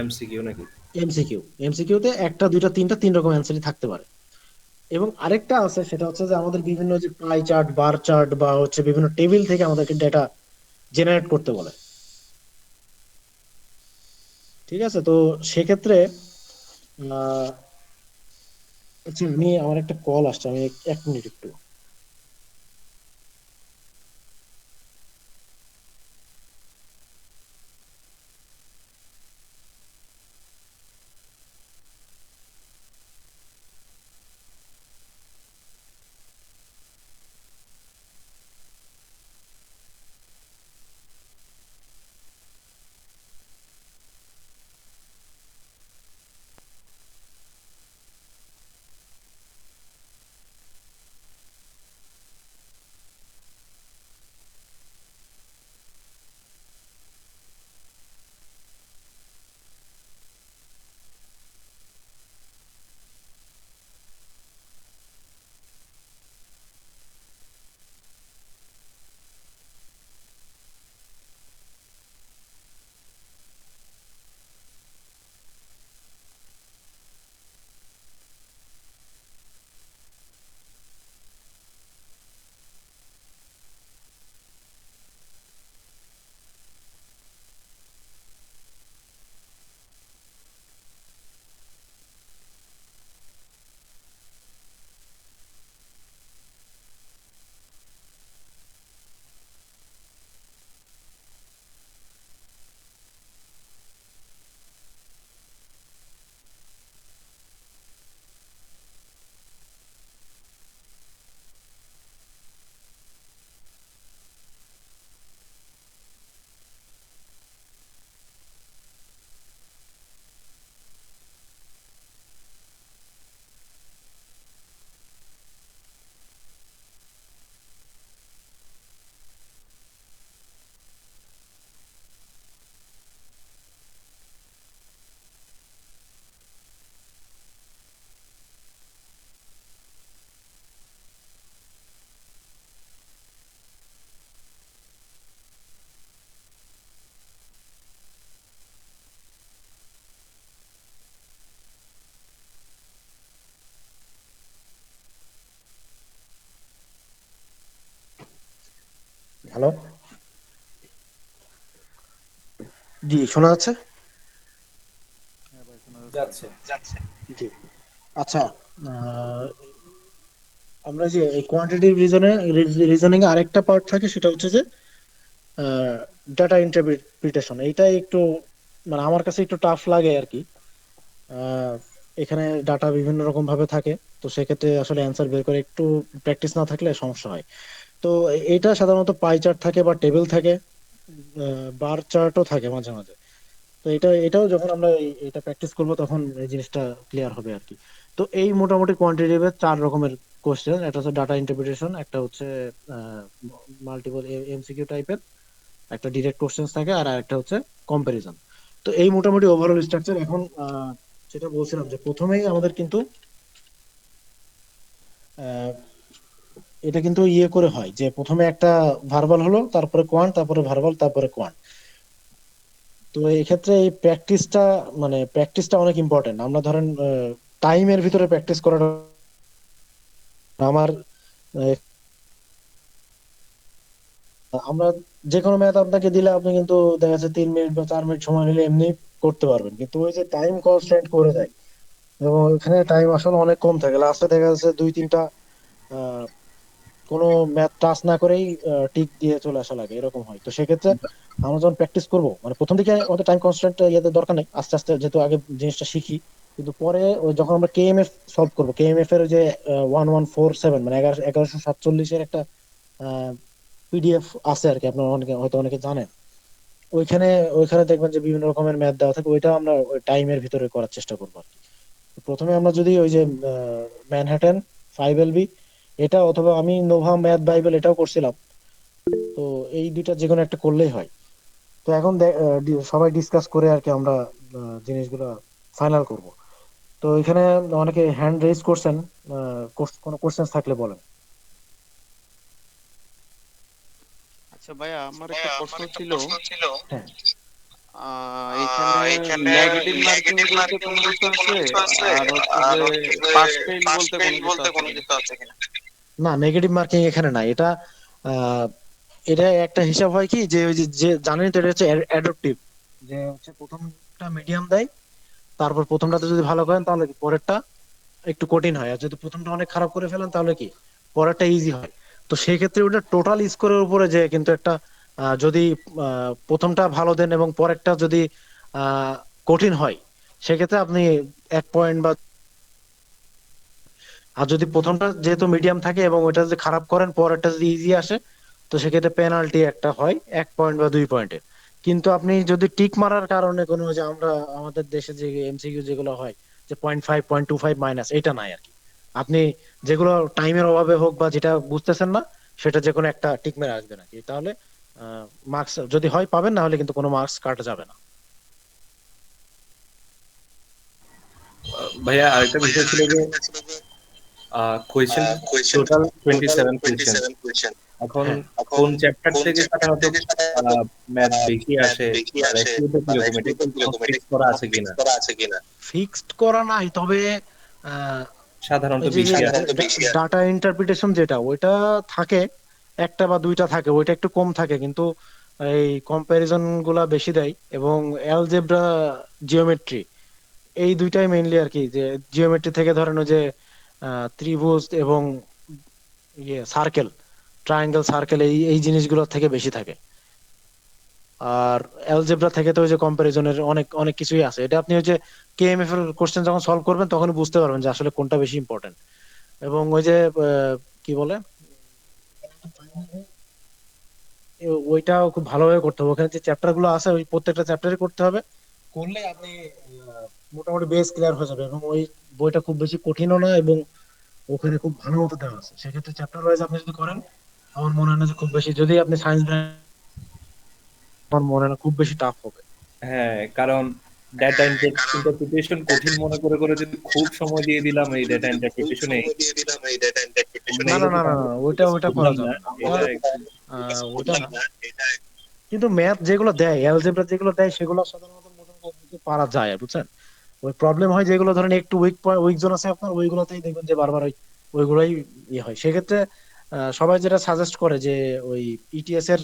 এমসিকিউ নাকি? এমসিকিউ। এমসিকিউ তে একটা দুইটা তিনটা 3 রকম অ্যান্সারই থাকতে পারে। এবং আরেকটা আছে, সেটা হচ্ছে যে আমাদের বিভিন্ন যে পাই চার্ট, বার চার্ট, বা হচ্ছে বিভিন্ন টেবিল থেকে আমাদেরকে ডেটা জেনারেট করতে বলে। ঠিক আছে, তো সেক্ষেত্রে আহ আচ্ছা, আমি আমার একটা কল আসছে, আমি 1 মিনিট একটু। হ্যালো, জি শোনা যাচ্ছে? যাচ্ছে। জি। আচ্ছা, আহ, আমরা যে এই কোয়ান্টিটিভ রিজনিং এ আরেকটা পার্ট থাকে, সেটা হচ্ছে যে ডাটা ইন্টারপ্রিটেশন। এইটা একটু মানে আমার কাছে একটু টাফ লাগে আর কি। আহ, এখানে ডাটা বিভিন্ন রকম ভাবে থাকে, তো সেক্ষেত্রে আসলে অ্যান্সার বের করে একটু প্র্যাকটিস না থাকলে সমস্যা হয়। তো এটা সাধারণত পাই চার্ট থাকে বা টেবিল থাকে, বার চার্টও থাকে মাঝে মাঝে। তো এটাও যখন আমরা এটা প্র্যাকটিস করব তখন এই জিনিসটা ক্লিয়ার হবে আর কি। তো এই মোটামুটি কোয়ান্টিটেটিভের 4 রকমের কোশ্চেন, একটা হচ্ছে ডাটা ইন্টারপ্রিটেশন, একটা হচ্ছে মাল্টিপল এমসিকিউ টাইপের, একটা ডিরেক্ট কোশ্চেন থাকে, আর একটা হচ্ছে কম্পারিজন। তো এই মোটামুটি ওভারঅল স্ট্রাকচার। এখন যেটা বলছিলাম যে প্রথমেই আমাদের কিন্তু আহ, এটা কিন্তু ইয়ে করে হয় যে প্রথমে একটা ভার্বাল হলো, তারপরে কোয়ান্ট, তারপরে ভার্বাল, তারপরে কোয়ান্ট। তো এই ক্ষেত্রে এই প্র্যাকটিসটা অনেক ইম্পর্টেন্ট। আমরা ধরেন টাইমের ভিতরে প্র্যাকটিস করাটা আমার আহ, আমরা যে কোনো ম্যাথ আপনাকে দিলে আপনি কিন্তু দেখা যাচ্ছে 3 মিনিট বা 4 মিনিট সময় নিলে এমনি করতে পারবেন, কিন্তু ওই যে টাইম কনস্ট্রেন্ট করে দেয়, এবং ওখানে টাইম আসলে অনেক কম থাকে। লাস্টে দেখা যাচ্ছে 2-3টা কোনো ম্যাথ টাচ না করেই টিক দিয়ে চলে আসা লাগে, এরকম হয়। তো সেক্ষেত্রে আমরা যখন প্র্যাকটিস করব, মানে প্রথম দিকে আমাদের টাইম কনস্ট্যান্ট ইয়েতে দরকার নেই, আস্তে আস্তে যেহেতু আগে জিনিসটা শিখি। কিন্তু পরে ওই যখন আমরা কেএমএফ সলভ করবো, কেএমএফ এর ওই যে 1147, মানে 1147-এর একটা পিডিএফ আছে আর কি, আপনারা অনেকে হয়তো অনেকে জানেন। ওইখানে ওইখানে দেখবেন যে বিভিন্ন রকমের ম্যাথ দেওয়া থাকে, ওইটা আমরা ওই টাইমের ভিতরে করার চেষ্টা করবো আর কি। প্রথমে আমরা যদি ওই যে ম্যানহাটন 5 এলবি এটা, অথবা আমি নোভা ম্যাথ বাইবেল এটাও করছিলাম, তো এই দুইটা যে কোনো একটা করলেই হয়। তো এখন সবাই ডিসকাস করে আর কি আমরা জিনিসগুলো ফাইনাল করব। তো এখানে অনেকে হ্যান্ড রেজ করছেন, কোনো কোশ্চেন থাকলে বলেন। আচ্ছা ভাইয়া, আমার একটা প্রশ্ন ছিল। হ্যাঁ, এখানে নেগেটিভ মার্কিং বলতে কোনো কিছু আছে? আর হচ্ছে যে পাস ফেইল বলতে কোনো কিছু আছে কিনা? না, নেগেটিভ মার্কিং এখানে নাই। এটা আহ, এটা একটা হিসাব হয় কি, যে ওই যে জানেন তো, এটা হচ্ছে অ্যাডাপটিভ, যে হচ্ছে প্রথমটা মিডিয়াম দেয়, তারপর প্রথমটাতে যদি ভালো করেন তাহলে কি পরেরটা একটু কঠিন হয়, আর যদি প্রথমটা অনেক খারাপ করে ফেলেন তাহলে কি পরেরটা ইজি হয়। তো সেই ক্ষেত্রে ওটা টোটাল স্কোরের উপরে যে কিন্তু একটা যদি প্রথমটা ভালো দেন এবং পরেরটা যদি কঠিন হয়, সেক্ষেত্রে আপনি 1 পয়েন্ট বা, আর যদি প্রথমটা যেহেতু মিডিয়াম থাকে এবং ওইটা যদি খারাপ করেন পরেরটা যদি ইজি আসে, তো সেক্ষেত্রে পেনাল্টি একটা হয় 1 পয়েন্ট বা 2 পয়েন্টের। কিন্তু আপনি যদি টিক মারার কারণে কোনো, যে আমরা আমাদের দেশে যে এমসিকিউ যেগুলো হয় যে 0.5, 0.25 মাইনাস, এটা নাই আর কি। আপনি যেগুলো টাইমের অভাবে হোক বা যেটা বুঝতেছেন না, সেটা যে কোনো একটা টিক মেরে আসবে নাকি, তাহলে মার্কস যদি হয় পাবেন, না হলে কিন্তু কোনো মার্কস কাটা যাবে না। ভাইয়া আরেকটা বিষয় ছিল যে কোয়েশ্চেন টোটাল 27 কোয়েশ্চেন। এখন হ্যাঁ, কোন চ্যাপ্টার থেকে সাধারণত ম্যাথ বেশি আসে বা রেশিওটা কিরকম, এটা কি কোনো ফিক্স করা আছে কিনা? ফিক্সড করা নাই, তবে সাধারণত ওই যে বেশি আসে। ডাটা ইন্টারপ্রিটেশন যেটা, ওইটা থাকে, একটা বা দুইটা থাকে, ওইটা একটু কম থাকে, কিন্তু এই কম্প্যারিজন গুলা বেশি দেয়, এবং অ্যালজেব্রা, জিওমেট্রি, এই দুইটাই মেইনলি আর কি। যে জিওমেট্রি থেকে ধরেন ওই যে ত্রিভুজ এবং ইয়ে সার্কেল, ট্রায়াঙ্গেল, সার্কেল, এই এই জিনিসগুলো থেকে বেশি থাকে। আর অ্যালজেব্রা থেকে তো ওই যে কম্প্যারিজনের অনেক অনেক কিছুই আছে। এটা আপনি ওই যে কেএমএফ এর কোশ্চেন যখন সলভ করবেন তখন বুঝতে পারবেন যে আসলে কোনটা বেশি ইম্পর্টেন্ট। এবং ওই যে কি বলে, ওইটাও খুব ভালোভাবে করতে হবে। ওখানে যে চ্যাপ্টার গুলো আছে ওই প্রত্যেকটা চ্যাপ্টারে করতে হবে, করলে আপনি মোটামুটি বেস ক্লিয়ার হয়ে যাবে। এবং ওই বইটা খুব বেশি কঠিনও না, এবং ওখানে খুব ভালো মতো দেওয়া আছে। সেক্ষেত্রে চ্যাপ্টার ওয়াইজ আপনি যদি করেন, আমার মনে হয় না যে খুব বেশি, যদি আপনি সায়েন্স, আমার মনে হয় না খুব বেশি টাফ হবে। হ্যাঁ, কারণ ডেটা ইন্টারপ্রিটেশন কঠিন মনে করে করে যদি খুব সময় দিয়ে দিলাম এই ডেটা ইন্টারপ্রিটেশনে, আমরা না না না এরকম না না, আসলে ওইটা ওইটা করা বুঝলাম না। যাবে না ওটা। এটা একটু ওইটা না, কিন্তু ম্যাথ যেগুলো দেয়, অ্যালজেব্রা যেগুলো দেয়, সেগুলো সাধারণত মোটামুটি পারা যায়, বুঝছেন। ওই প্রবলেম হয় যেগুলো ধরেন একটু উইক জোন আছে আপনার, ওইগুলোতেই দেখবেন যে বারবার ওইগুলোই ইয়ে হয়। সেক্ষেত্রে সবাই যেটা সাজেস্ট করে যে ওই ইটিএস এর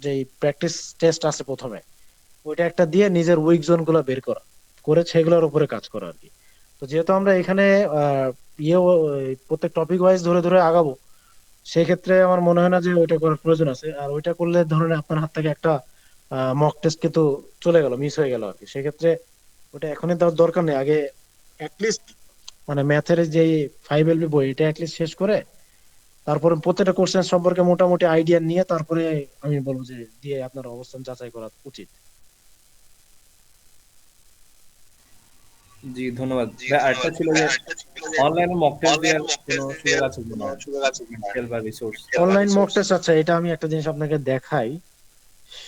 যে প্র্যাকটিস টেস্ট আছে প্রথমে, ওইটা একটা দিয়ে নিজের উইক জোন গুলো বের করা, করে সেগুলোর উপরে কাজ করা আর কি। তো যেহেতু আমরা এখানে প্রত্যেক টপিক ওয়াইজ ধরে ধরে আগাবো, সেই ক্ষেত্রে আমার মনে হয় না যে ওইটা করার প্রয়োজন আছে। আর ওইটা করলে ধরেন আপনার হাত থেকে একটা মক টেস্ট কিন্তু চলে গেল, মিস হয়ে গেল আর কি। সেক্ষেত্রে ওটা এখনই দেওয়ার দরকার নেই, আগে অ্যাটলিস্ট মানে ম্যাথের যে 5 LB বই এটা অ্যাটলিস্ট শেষ করে তারপরে প্রত্যেকটা কোশ্চেন সম্পর্কে মোটামুটি আইডিয়া নিয়ে তারপরে আমি বলবো যে দিয়ে আপনার অবস্থান যাচাই করা উচিত। জি ধন্যবাদ ভাই। আরেকটা ছিল যে অনলাইনে মক টেস্ট দেওয়ার কোনো সুযোগ আছে কিনা, টেল বা রিসোর্স? অনলাইন মক টেস্ট, আচ্ছা এটা আমি একটা জিনিস আপনাকে দেখাই।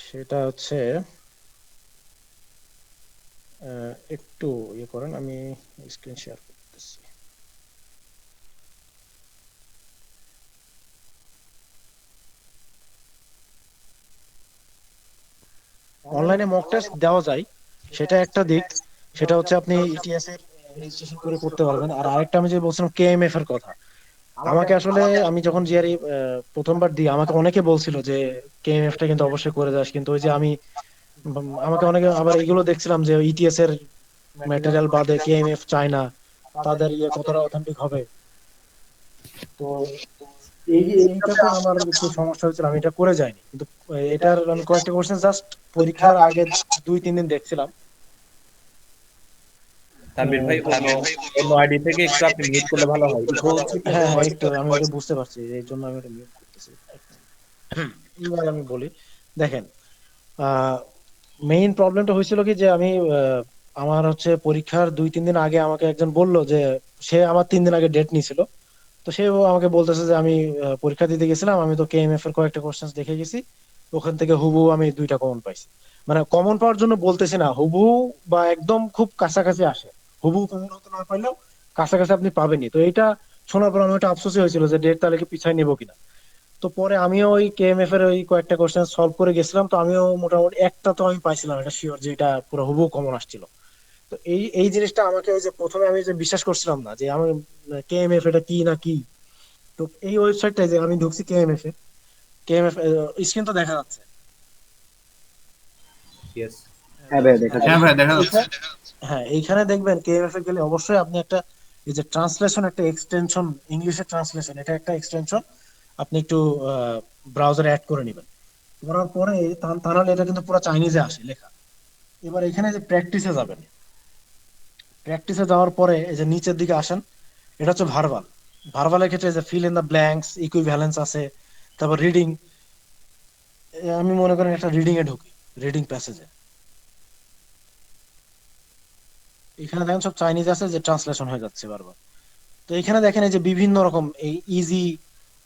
সেটা হচ্ছে একটু ইয়ে করেন, আমি স্ক্রিন শেয়ার করতেছি। অনলাইনে মক টেস্ট দেওয়া যায়, সেটা একটা দিক। সেটা হচ্ছে আপনি ইটিএস এর রেজিস্ট্রেশন করে করতে পারবেন। আর আরেকটা আমি যে বলছিলাম কেএমএফ এর কথা, আমাকে আসলে আমি যখন জিআরই প্রথমবার দিই আমাকে অনেকে বলছিল যে কেএমএফ টা কিন্তু অবশ্যই করে যাস, কিন্তু ওই যে আমি আমাকে অনেকে আবার এগুলো দেখছিলাম যে ইটিএস এর ম্যাটেরিয়াল বাদে কেএমএফ চায় না, তাদের ইয়ে কতটা অথেন্টিক হবে। তো এইটাতে আমার একটু সমস্যা হয়েছিল, আমি এটা করে যাইনি। কিন্তু এটার আমি কয়েকটা কোশ্চেন জাস্ট পরীক্ষার আগে 2-3 দিন দেখছিলাম। তানভীর ভাই অন্য অন্য আইডি থেকে একটু আপনি মিউট করলে ভালো হয়, ইকো হচ্ছে কি হ্যাঁ আপনার হ্যাঁ, voice একটু আমি ওটা বুঝতে পারছি, এই জন্য আমি এটা মিউট করতেছি। এবার আমি বলি, দেখেন মেইন প্রবলেমটা হয়েছিল কি যে আমি আমার হচ্ছে পরীক্ষার 2-3 দিন আগে আমাকে একজন বলল যে সে আমার 3 দিন আগে ডেট নিয়েছিল। তো সে আমাকে বলতেছে যে আমি পরীক্ষা দিতে গেছিলাম, আমি তো কেএমএফ এর কয়েকটা কোশ্চেন দেখে গেছি, ওখান থেকে হুবহু আমি 2টা কমন পাইছি। মানে কমন পাওয়ার জন্য বলতেছি না, হুবহু বা একদম খুব কাছাকাছি আসে। হুবহু কমন হতে না পারলেও কাছাকাছি আপনি পাবেনই। তো এটা শোনার পর আমার একটা আফসোসই হয়েছিল যে ডেট তাহলে কি পিছায় নিবো কিনা। তো পরে আমিও ওই কেএমএফ এর ওই কয়েকটা কোশ্চেন সলভ করে গেছিলাম, তো আমিও মোটামুটি একটা তো আমি পাইছিলাম, এটা শিওর যে এটা পুরো হুবহু কমন আসছিল। তো এই এই জিনিসটা আমাকে ওই যে প্রথমে আমি যে বিশ্বাস করছিলাম না যে আমি কেএমএফ এটা কি না কি। তো এই ওয়েবসাইটটায় যে আমি ঢুকছি কেএমএফ এ, কেএমএফ স্ক্রিন তো দেখা যাচ্ছে। ইয়েস। হ্যাঁ ভাই দেখা হ্যাঁ যাচ্ছে। ভাই দেখা যাচ্ছে। হ্যাঁ, এইখানে দেখবেন কেএমএফ এ গেলে অবশ্যই আপনি একটা এই যে ট্রান্সলেশন, একটা এক্সটেনশন, ইংলিশের ট্রান্সলেশন, এটা একটা এক্সটেনশন আপনি একটু ব্রাউজারে অ্যাড করে নেবেন। করার পরে তাহলে এটা কিন্তু পুরো চাইনিজে আসে লেখা। এবার এখানে যে প্র্যাকটিসে যাবেন, প্র্যাকটিসে যাওয়ার পরে এই যে নিচের দিকে আসেন, এটা হচ্ছে ভার্বাল। ভার্বালের ক্ষেত্রে যে fill in the blanks, equivalence আছে, তারপর রিডিং। আমি মনে করেন একটা রিডিং এ ঢুকি, রিডিং প্যাসেজে, এখানে দেখেন সব চাইনিজ আছে যে ট্রান্সলেশন হয়ে যাচ্ছে বারবার। তো এখানে দেখেন এই যে বিভিন্ন রকম এই ইজি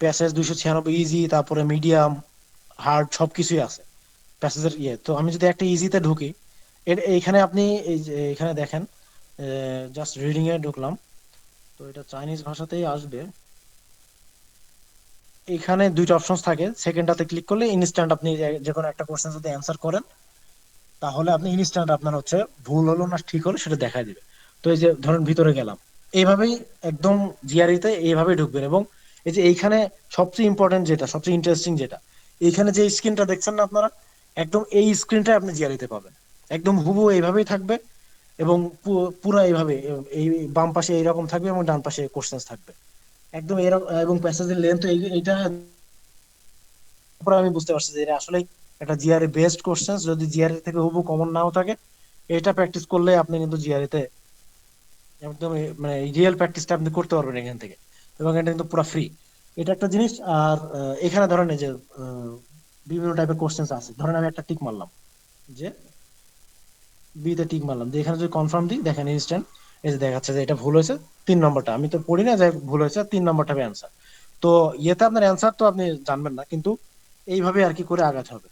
প্যাসেজ 296 ইজি, তারপরে মিডিয়াম, হার্ড সবকিছুই আছে প্যাসেজের ইয়ে। তো আমি যদি একটা ইজিতে ঢুকি, এইখানে আপনি এই যে এখানে দেখেন জাস্ট রিডিং এ ঢুকলাম, তো এটা চাইনিজ ভাষাতেই আসবে। এখানে 2টা অপশন থাকে, সেকেন্ডটাতে ক্লিক করলে ইনস্ট্যান্ট আপনি যে কোনো একটা কোশ্চেন যদি অ্যান্সার করেন তাহলে আপনি ইনস্ট্যান্ট আপনার হচ্ছে ভুল হলো না ঠিক হলো সেটা দেখায় দিবে। তো এই যে ধরেন ভিতরে গেলাম, এইভাবেই একদম জিআরইতে এইভাবেই ঢুকবেন। এবং এই যে এইখানে সবচেয়ে ইম্পর্টেন্ট যেটা, সবচেয়ে ইন্টারেস্টিং যেটা, এইখানে যে স্ক্রিনটা দেখছেন না আপনারা, একদম এই স্ক্রিনটা আপনি জিআরইতে পাবেন, একদম হুবহু এইভাবেই থাকবে। এবং পুরো এইভাবে এই বাম পাশে এইরকম থাকবে এবং ডান পাশে কোশ্চেন থাকবে একদম এরকম। এবং প্যাসেজের লেন্থ এইটা পরে আমি বুঝতে পারছি যে এটা আসলে একটা জিআরই বেসড কোশ্চেন। যদি জিআরই থেকে হুবহু কমন নাও থাকে, এটা প্র্যাকটিস করলে আপনি কিন্তু জিআরই তে একদম মানে রিয়েল প্র্যাকটিসটা আপনি করতে পারবেন এখান থেকে। এবং এটা কিন্তু পুরো ফ্রি, এটা একটা জিনিস। আর এখানে ধরেন এই যে বিভিন্ন টাইপের কোশ্চেন আছে, ধরেন আমি একটা টিক মারলাম, যে বি তে টিক মারলাম, যে এখানে যদি কনফার্ম দিই দেখেন ইনস্ট্যান্ট এই যে দেখাচ্ছে যে এটা ভুল হয়েছে 3 নম্বরটা, আমি তো পড়ি না যে ভুল হয়েছে 3 নম্বরটা হবে অ্যান্সার। তো ইয়েতে আপনার অ্যান্সার তো আপনি জানবেন না, কিন্তু এইভাবে আর কি করে আগাতে হবে।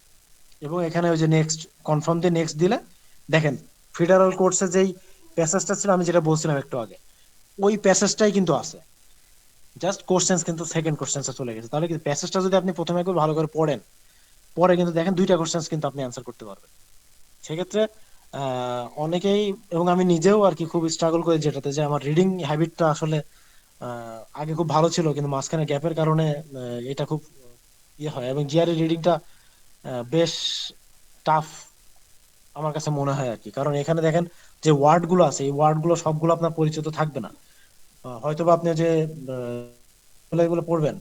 এবং এখানে ওই যে নেক্সট কনফার্ম দিয়ে নেক্সট দিলে দেখেন ফেডারাল কোর্টসে যেই প্যাসেজটা ছিল আমি যেটা বলছিলাম একটু আগে, ওই প্যাসেজটাই কিন্তু আছে, জাস্ট কোশ্চেন্স কিন্তু সেকেন্ড কোশ্চেন্সে চলে গেছে। তাহলে কিন্তু প্যাসেজটা যদি আপনি প্রথমে একবার ভালো করে পড়েন, পরে কিন্তু দেখেন 2টা কোশ্চেন্স কিন্তু আপনি অ্যান্সার করতে পারবেন। সেক্ষেত্রে অনেকেই এবং আমি নিজেও আর কি খুব স্ট্রাগল করি যেটাতে, যে আমার রিডিং হ্যাবিটটা আসলে আগে খুব ভালো ছিল, কিন্তু মাঝখানে গ্যাপের কারণে এটা খুব ইয়ে হয়, এবং জিআরই রিডিংটা বেশ টাফ আমার কাছে মনে হয় আর কি। কারণ এখানে দেখেন যে ওয়ার্ড গুলো আছে, এই ওয়ার্ড গুলো সবগুলো আপনার পরিচিত থাকবে না। হয়তোবা আপনি যে এগুলো পড়বেন।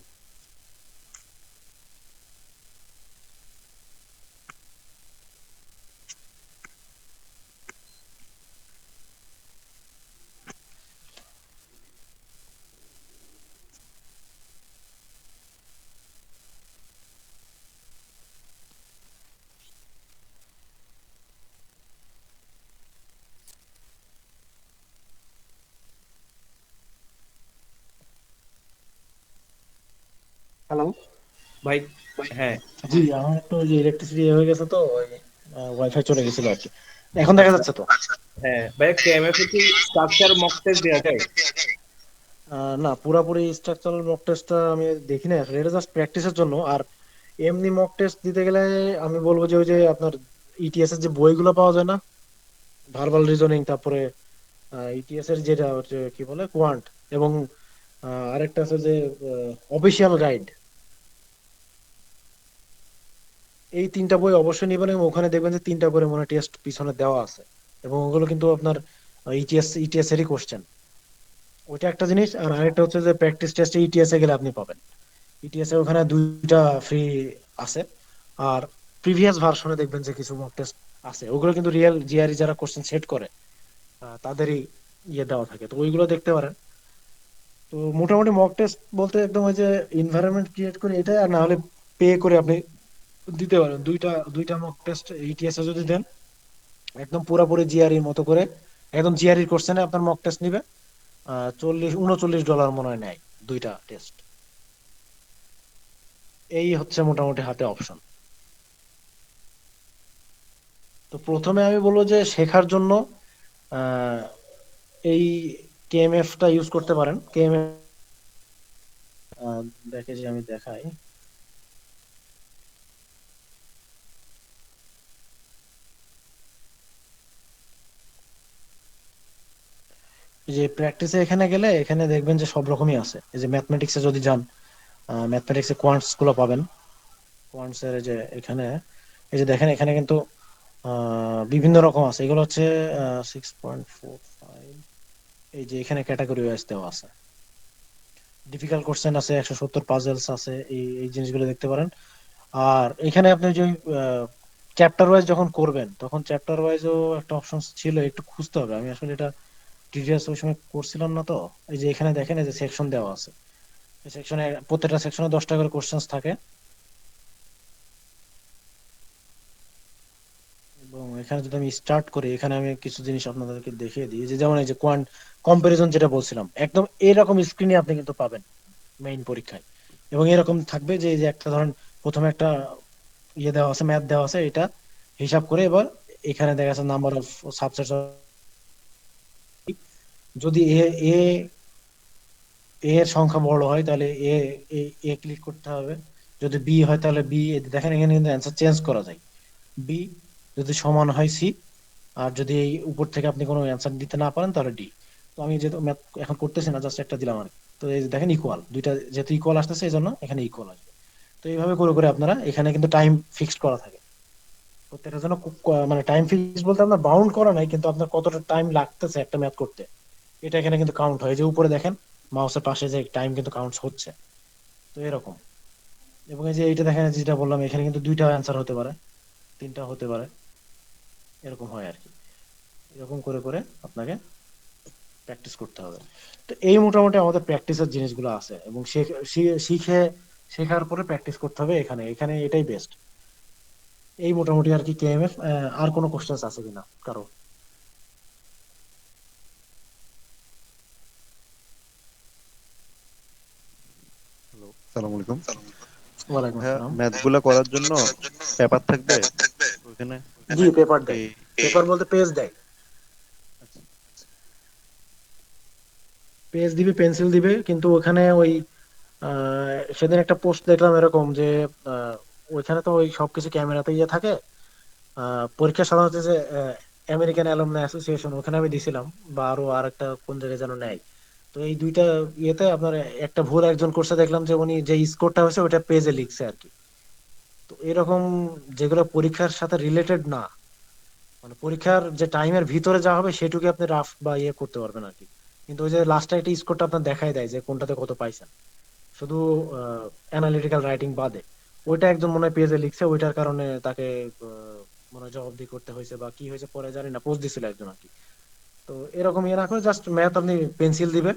হ্যালো। ভাই। হ্যাঁ। জি, আমার একটু যে ইলেকট্রিসিটি হয়ে গেছে, তো ওয়াইফাই চলে গেছিল আর কি। এখন দেখা আচ্ছা। যাচ্ছে তো? হ্যাঁ ভাইয়া, কেএমএফ এ কি স্ট্রাকচার মক টেস্ট দেওয়া যায়? না, পুরাপুরি স্ট্রাকচারাল মক টেস্টটা আমি দেখি না আসলে, এটা জাস্ট প্র্যাকটিসের জন্য। আর এমনি মক টেস্ট দিতে গেলে আমি বলবো যে ওই যে আপনার ইটিএস এর যে বইগুলো পাওয়া যায় না, ভার্বাল রিজনিং, তারপরে ইটিএস এর যেটা হচ্ছে কি বলে কোয়ান্ট, এবং আরেকটা আছে যে অফিসিয়াল গাইড, এই তিনটা বই অবশ্যই নিবেন। এবং ওখানে দেখবেন যে তিনটা করে মনে টেস্ট পিছনে দেওয়া আছে, এবং ওগুলো কিন্তু আপনার ইটিএস এরই কোশ্চেন। ওইটা একটা জিনিস। আর আরেকটা হচ্ছে যে প্র্যাকটিস টেস্টে ইটিএস এ গেলে আপনি পাবেন, ইটিএস এ ওখানে দুইটা ফ্রি আছে। আর প্রিভিয়াস ভার্সনে দেখবেন যে কিছু মক টেস্ট আছে, ওগুলো কিন্তু রিয়েল জিআরই যারা কোশ্চেন সেট করে তাদেরই ইয়ে দেওয়া থাকে, তো ওইগুলো দেখতে পারেন। তো মোটামুটি মক টেস্ট বলতে একদম ওই যে এনভায়রনমেন্ট ক্রিয়েট করে এটা, আর না হলে পে করে আপনি দিতে পারেন। দুইটা দুইটা মক টেস্ট ইটিএস এ যদি দেন, একদম পুরোপুরি জিআরই মতো করে, একদম জিআরই কোশ্চেনে আপনার মক টেস্ট নিবে 39 $39 মনে হয় নেয় দুইটা টেস্ট। এই হচ্ছে মোটামুটি হাতে অপশন। তো প্রথমে আমি বলবো যে শেখার জন্য আহ, এই কেএমএফ টা ইউজ করতে পারেন। কেএমএফ দেখে যে আমি দেখাই, যে প্র্যাকটিসে এখানে গেলে এখানে দেখবেন যে সব রকমই আছে। এই যে ম্যাথমেটিক্সে যদি যান, ম্যাথমেটিক্সে কোয়ান্টস গুলো পাবেন। কোয়ান্টস এর এই যে এখানে, এই যে দেখেন এখানে কিন্তু বিভিন্ন রকম আছে। এগুলো হচ্ছে 6.45, এই যে এখানে ক্যাটাগরি ওয়াইজ দেওয়া আছে। ডিফিকাল্ট কোশ্চেন আছে, 170 পাজলস আছে, এই এই জিনিসগুলো দেখতে পারেন। আর এখানে আপনি যে চ্যাপ্টার ওয়াইজ যখন করবেন, তখন চ্যাপ্টার ওয়াইজও একটা অপশন ছিল, একটু খুঁজতে হবে। আমি আসলে এটা ডিটেলস ওই সময় করছিলাম না তো। এই যে এখানে দেখেন এই যে সেকশন দেওয়া আছে, এই সেকশনে প্রত্যেকটা সেকশনে 10টা করে কোশ্চেন থাকে। এবং এখানে যদি আমি স্টার্ট করি, এখানে আমি কিছু জিনিস আপনাদেরকে দেখিয়ে দিই। যে যেমন এই যে কোয়ান্ট কম্পারিজন যেটা বলছিলাম, একদম এরকম স্ক্রিনে আপনি কিন্তু পাবেন মেইন পরীক্ষায়। এবং এরকম থাকবে যে এই যে একটা ধরেন প্রথমে একটা ইয়ে দেওয়া আছে, ম্যাথ দেওয়া আছে, এটা হিসাব করে এবার এখানে দেখা যাচ্ছে নাম্বার অফ সাবসেটস, যদি এ এ এ এর সংখ্যা বড় হয় তাহলে এ এ এ ক্লিক করতে হবে, যদি বি হয় তাহলে বি। দেখেন এখানে কিন্তু অ্যান্সার চেঞ্জ করা যায়, বি যদি সমান হয় সি, আর যদি এই উপর থেকে আপনি কোনো অ্যান্সার দিতে না পারেন তাহলে ডি। তো আমি যেহেতু ম্যাথ এখন করতেছি না, জাস্ট একটা দিলাম আর কি। তো এই যে দেখেন ইকুয়াল, দুইটা যেহেতু ইকুয়াল আসতেছে এই জন্য এখানে ইকুয়াল আসবে। তো এইভাবে করে করে আপনারা, এখানে কিন্তু টাইম ফিক্সড করা থাকে প্রত্যেকটার জন্য। মানে টাইম ফিক্স বলতে আপনার বাউন্ড করা নাই, কিন্তু আপনার কতটা টাইম লাগতেছে একটা ম্যাথ করতে, এটা এখানে কিন্তু কাউন্ট হয়। যে উপরে দেখেন মাউসের পাশে যে টাইম কিন্তু কাউন্ট হচ্ছে, তো এরকম। এবং এই যে এইটা দেখেন, যেটা বললাম, এখানে কিন্তু দুইটা অ্যান্সার হতে পারে, তিনটা হতে পারে, এরকম হয় আর কি। এরকম করে করে আপনাকে প্র্যাকটিস করতে হবে। তো এই মোটামুটি আমাদের প্র্যাকটিসের জিনিসগুলো আছে, এবং শিখে শেখার পরে প্র্যাকটিস করতে হবে। এখানে এখানে এটাই বেস্ট। এই মোটামুটি আর কি কেএমএফ। আর কোনো কোশ্চেন আছে কিনা কারো? হ্যালো, আসসালামু আলাইকুম। ওয়ালাইকুম ভাইয়া, আসসালাম। ম্যাথ গুলা করার জন্য পেপার থাকবে ওইখানে জি, পেপার নাকি? দেয়। পেপার বলতে পেজ দেয়, আচ্ছা, পেজ দিবে, পেন্সিল দিবে। কিন্তু ওখানে ওই সেদিন একটা পোস্ট দেখলাম এরকম যে আহ, ওইখানে তো ওই সবকিছু ক্যামেরাতে ইয়ে থাকে। পরীক্ষা সাধারণত যে আমেরিকান অ্যালুমনাই অ্যাসোসিয়েশন, ওখানে আমি দিছিলাম, বা আরো আর একটা কোন জায়গায় যেন নেয়। তো এই দুইটা ইয়েতে আপনার একটা ভুল একজন করছে, দেখলাম যে উনি যে স্কোরটা হয়েছে ওটা পেজে লিখছে আর কি। তো এরকম যেগুলো পরীক্ষার সাথে রিলেটেড না, মানে পরীক্ষার যে টাইমের ভিতরে যা হবে সেটুকু আপনি রাফ বা ইয়ে করতে পারবেন আর কি। কিন্তু ওই যে লাস্টে একটা স্কোরটা আপনার দেখাই দেয় যে কোনটাতে কত পাইছেন, শুধু অ্যানালিটিক্যাল রাইটিং বাদে। ওইটা একজন মনে হয় পেজে লিখছে, ওইটার কারণে তাকে মনে হয় জবাবদিহি করতে হয়েছে বা কি হয়েছে পরে জানি না, পোস্ট দিছিল একজন আর কি। তো এরকম ইয়ে না করে জাস্ট ম্যাথ আপনি পেন্সিল দিবে,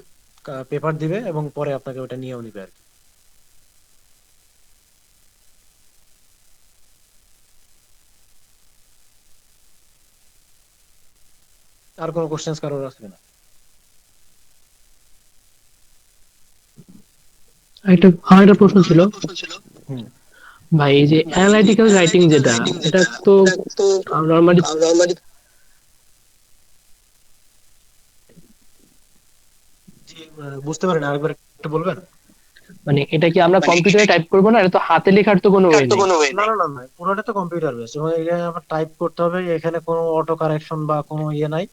পেপার দিবে এবং পরে আপনাকে ওটা নিয়েও নিবে আর কি। আর কোনো কোশ্চেন্স কারোর আছে কিনা? আমার একটা প্রশ্ন ছিল হুম। ভাই, এই যে অ্যানালাইটিক্যাল রাইটিং যেটা, এটা তো নর্মালি জি, বুঝতে পারেন, আরেকবার একটু বলবেন? মানে এটা কি আমরা কম্পিউটারে টাইপ করবো না? এটা তো হাতে লেখার তো কোনো ওয়ে নেই। না না না না, পুরোটা তো কম্পিউটার বেস এবং এখানে আবার টাইপ করতে হবে, এখানে কোনো অটো কারেকশন বা কোনো ইয়ে নাই,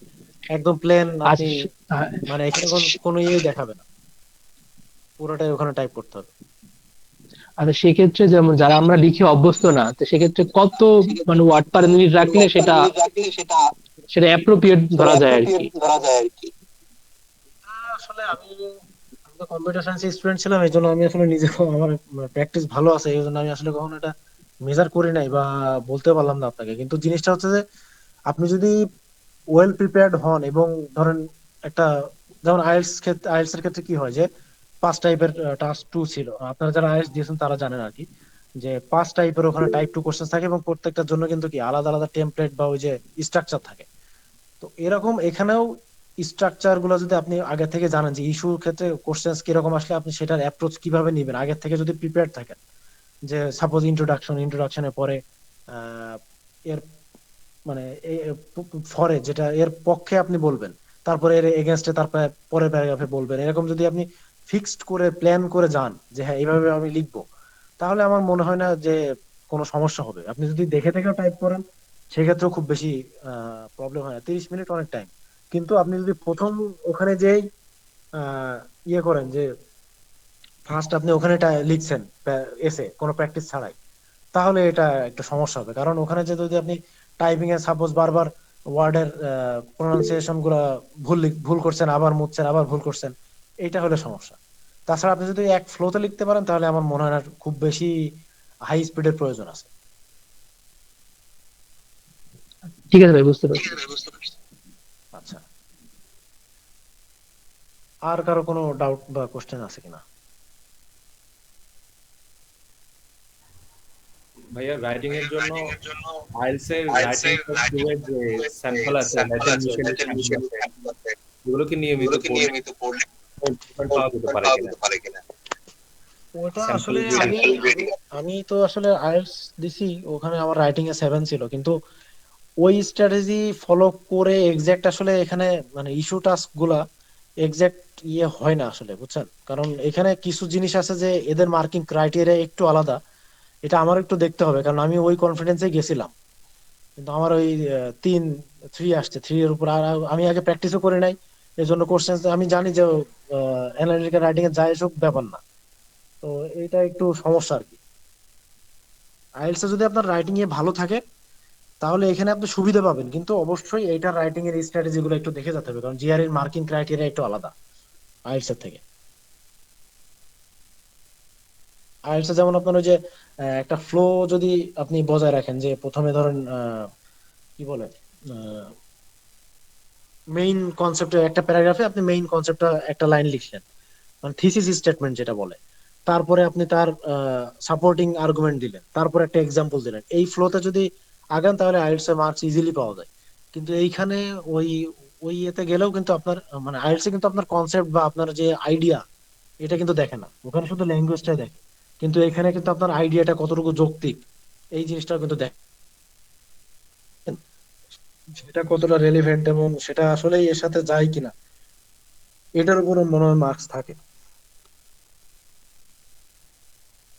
একদম প্লেন আপনি, আচ্ছা, মানে এখানে কোনো ইয়ে দেখাবে না, পুরোটাই ওখানে টাইপ করতে হবে। আচ্ছা, সেক্ষেত্রে যেমন যারা আমরা লিখে অভ্যস্ত না, তো সেক্ষেত্রে কত মানে ওয়ার্ড পার মিনিট রাখলে সেটা সেটা অ্যাপ্রোপ্রিয়েট ধরা যায় আর কি? আসলে আমি তো কম্পিউটার সায়েন্স স্টুডেন্ট ছিলাম, এই জন্য আমি আসলে নিজে আমার প্র্যাকটিস ভালো আছে, এই জন্য আমি আসলে কখনো এটা মেজার করি নাই বা বলতে পারলাম না আপনাকে। কিন্তু জিনিসটা হচ্ছে যে আপনি যদি ওয়েল প্রিপেয়ার্ড হন এবং ধরেন একটা, যেমন আইএলটিএস এর ক্ষেত্রে কি হয় যে 5 টাইপের টাস্ক 2 ছিল, আপনারা যারা আইএলটিএস দিয়েছেন তারা জানেন আর কি, যে 5 টাইপের ওখানে টাইপ 2 কোশ্চেন থাকে এবং প্রত্যেকটার জন্য কিন্তু কি আলাদা আলাদা টেমপ্লেট বা ওই যে স্ট্রাকচার থাকে। তো এরকম এখানেও স্ট্রাকচার গুলো যদি আপনি আগে থেকে জানেন যে ইস্যুর ক্ষেত্রে কোশ্চেন কিরকম আসলে আপনি সেটার অ্যাপ্রোচ কিভাবে নিবেন, আগে থেকে যদি প্রিপেয়ার থাকেন, যে সাপোজ ইন্ট্রোডাকশনের পরে আহ, এর মানে ফরে যেটা এর পক্ষে আপনি বলবেন, তারপরে এর এগেনস্টে তারপরে পরের প্যারাগ্রাফে বলবেন, এরকম যদি আপনি ফিক্সড করে প্ল্যান করে যান যে হ্যাঁ এইভাবে আমি লিখবো, তাহলে আমার মনে হয় না যে কোনো সমস্যা হবে। আপনি যদি দেখে দেখেও টাইপ করেন সেক্ষেত্রেও খুব বেশি প্রবলেম হয় না, 30 মিনিট অনেক টাইম। কিন্তু আপনি যদি প্রথম ওখানে যেই ইয়ে করেন যে ফার্স্ট আপনি ওখানে লিখছেন এসে কোনো প্র্যাকটিস ছাড়াই, তাহলে এটা একটা সমস্যা হবে। কারণ ওখানে যে যদি আপনি টাইপিং এ সাপোজ বারবার ওয়ার্ডের প্রোনাউন্সিয়েশন গুলা ভুল করছেন, আবার মুছছেন, আবার ভুল করছেন, এইটা হলে সমস্যা। তাছাড়া আপনি যদি এক ফ্লোতে লিখতে পারেন তাহলে আমার মনে হয় না খুব বেশি হাই স্পিডের প্রয়োজন আছে। ঠিক আছে ভাই, বুঝতে পারছি। আচ্ছা, আর কারো কোনো ডাউট বা কোশ্চেন আছে কিনা? ভাইয়া রাইটিং এর জন্য আইএলটিএস এর রাইটিং টেস্ট এর যে স্যাম্পল আছে, রাইটিং মিশেলের স্যাম্পল আছে, এগুলো কি নিয়মিত পড়লে improvement পাওয়া যেতে পারে কিনা? ওটা স্যাম্পল আসলে আমি রিডিং। আমি তো আসলে আইএলটিএস দিছি, ওখানে আমার রাইটিং এ 7 ছিল, কিন্তু ওই স্ট্র্যাটেজি ফলো করে এক্সাক্ট আসলে এখানে মানে ইস্যু টাস্ক গুলা এক্সাক্ট ইয়ে হয় না আসলে, বুঝছেন? কারণ এখানে কিছু জিনিস আছে যে এদের মার্কিং ক্রাইটেরিয়া একটু আলাদা, এটা আমার একটু দেখতে হবে, কারণ আমি ওই কনফিডেন্সে গেছিলাম, কিন্তু আমার ওই 3 আসছে, 3 এর উপর। আর আমি আগে প্র্যাকটিসও করি নাই, এই জন্য কোশ্চেন আমি জানি যে অ্যানালিটিক্যাল রাইটিং এর যায় এসব ব্যাপার না। তো এটা একটু সমস্যা আর কি। আইএলটিএস এ যদি আপনার রাইটিং এ ভালো থাকে তাহলে এখানে আপনি সুবিধা পাবেন, কিন্তু অবশ্যই এইটা রাইটিং এর স্ট্র্যাটেজি গুলো একটু দেখে যেতে হবে, কারণ জিআর এর মার্কিং ক্রাইটেরিয়া একটু আলাদা আইএলটিএস এর থেকে। আইএলটিএস এ যেমন আপনার ওই যে একটা ফ্লো যদি আপনি বজায় রাখেন, যে প্রথমে ধরেন কি বলে মেইন কনসেপ্টের একটা প্যারাগ্রাফে আপনি মেইন কনসেপ্টটা একটা লাইন লিখলেন, মানে থিসিস স্টেটমেন্ট যেটা বলে, তারপরে আপনি তার সাপোর্টিং আর্গুমেন্ট দিলেন, তারপর একটা এক্সাম্পল দিলেন, এই ফ্লোতে যদি আগান তাহলে আইএলটিএস এর মার্কস ইজিলি পাওয়া যায়। কিন্তু এইখানে ওই ওই ইয়েতে গেলেও কিন্তু আপনার মানে আইএলটিএস এ কিন্তু আপনার কনসেপ্ট বা আপনার যে আইডিয়া এটা কিন্তু দেখে না, ওখানে শুধু ল্যাঙ্গুয়েজটাই দেখে। কিন্তু এখানে কিন্তু আপনার আইডিয়াটা কতটুকু যৌক্তিক এই জিনিসটা কিন্তু দেখেন, সেটা কতটা রেলিভেন্ট এবং সেটা আসলে এর সাথে যায় কিনা, এটার উপর মনে হয় মার্কস থাকে।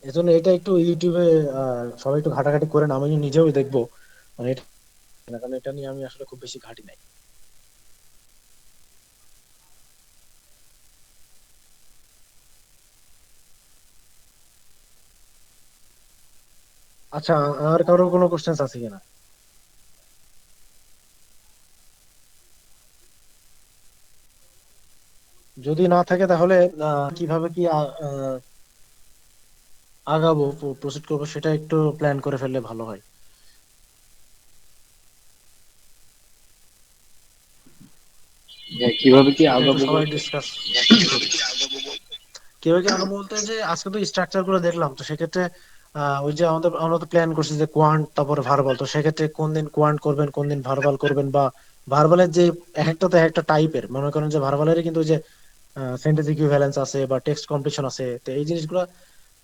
এজন্য এটা একটু ইউটিউবে সবাই একটু ঘাটাঘাটি করেন, আমি নিজেও দেখবো, মানে এটা না, কারণ এটা নিয়ে আমি আসলে খুব বেশি ঘাটি নাই। আচ্ছা, আর কারোর কোনো কোশ্চেন্স আছে কিনা? যদি না থাকে তাহলে কিভাবে কি আগাবো, প্রসিড করবো, সেটা একটু প্ল্যান করে ফেললে ভালো হয়। কিভাবে কি এটা একটু আগাবো সবাই বলতে? ডিসকাস করি। কিভাবে কি আগাবো বলতে, যে আজকে তো স্ট্রাকচার গুলো দেখলাম, তো সেক্ষেত্রে ওই যে আমরা তো প্ল্যান করছি যে কোয়ান্ট তারপরে ভার্বাল, তো সেক্ষেত্রে কোন দিন কোয়ান্ট করবেন কোন দিন ভার্বাল করবেন, বা ভার্বালের যে এক একটা তো এক একটা টাইপের, মনে করেন যে ভার্বালেরই কিন্তু ওই যে সেন্টেন্স ইকুইভ্যালেন্স আছে বা টেক্সট কমপ্লিশন আছে, তো এই জিনিসগুলো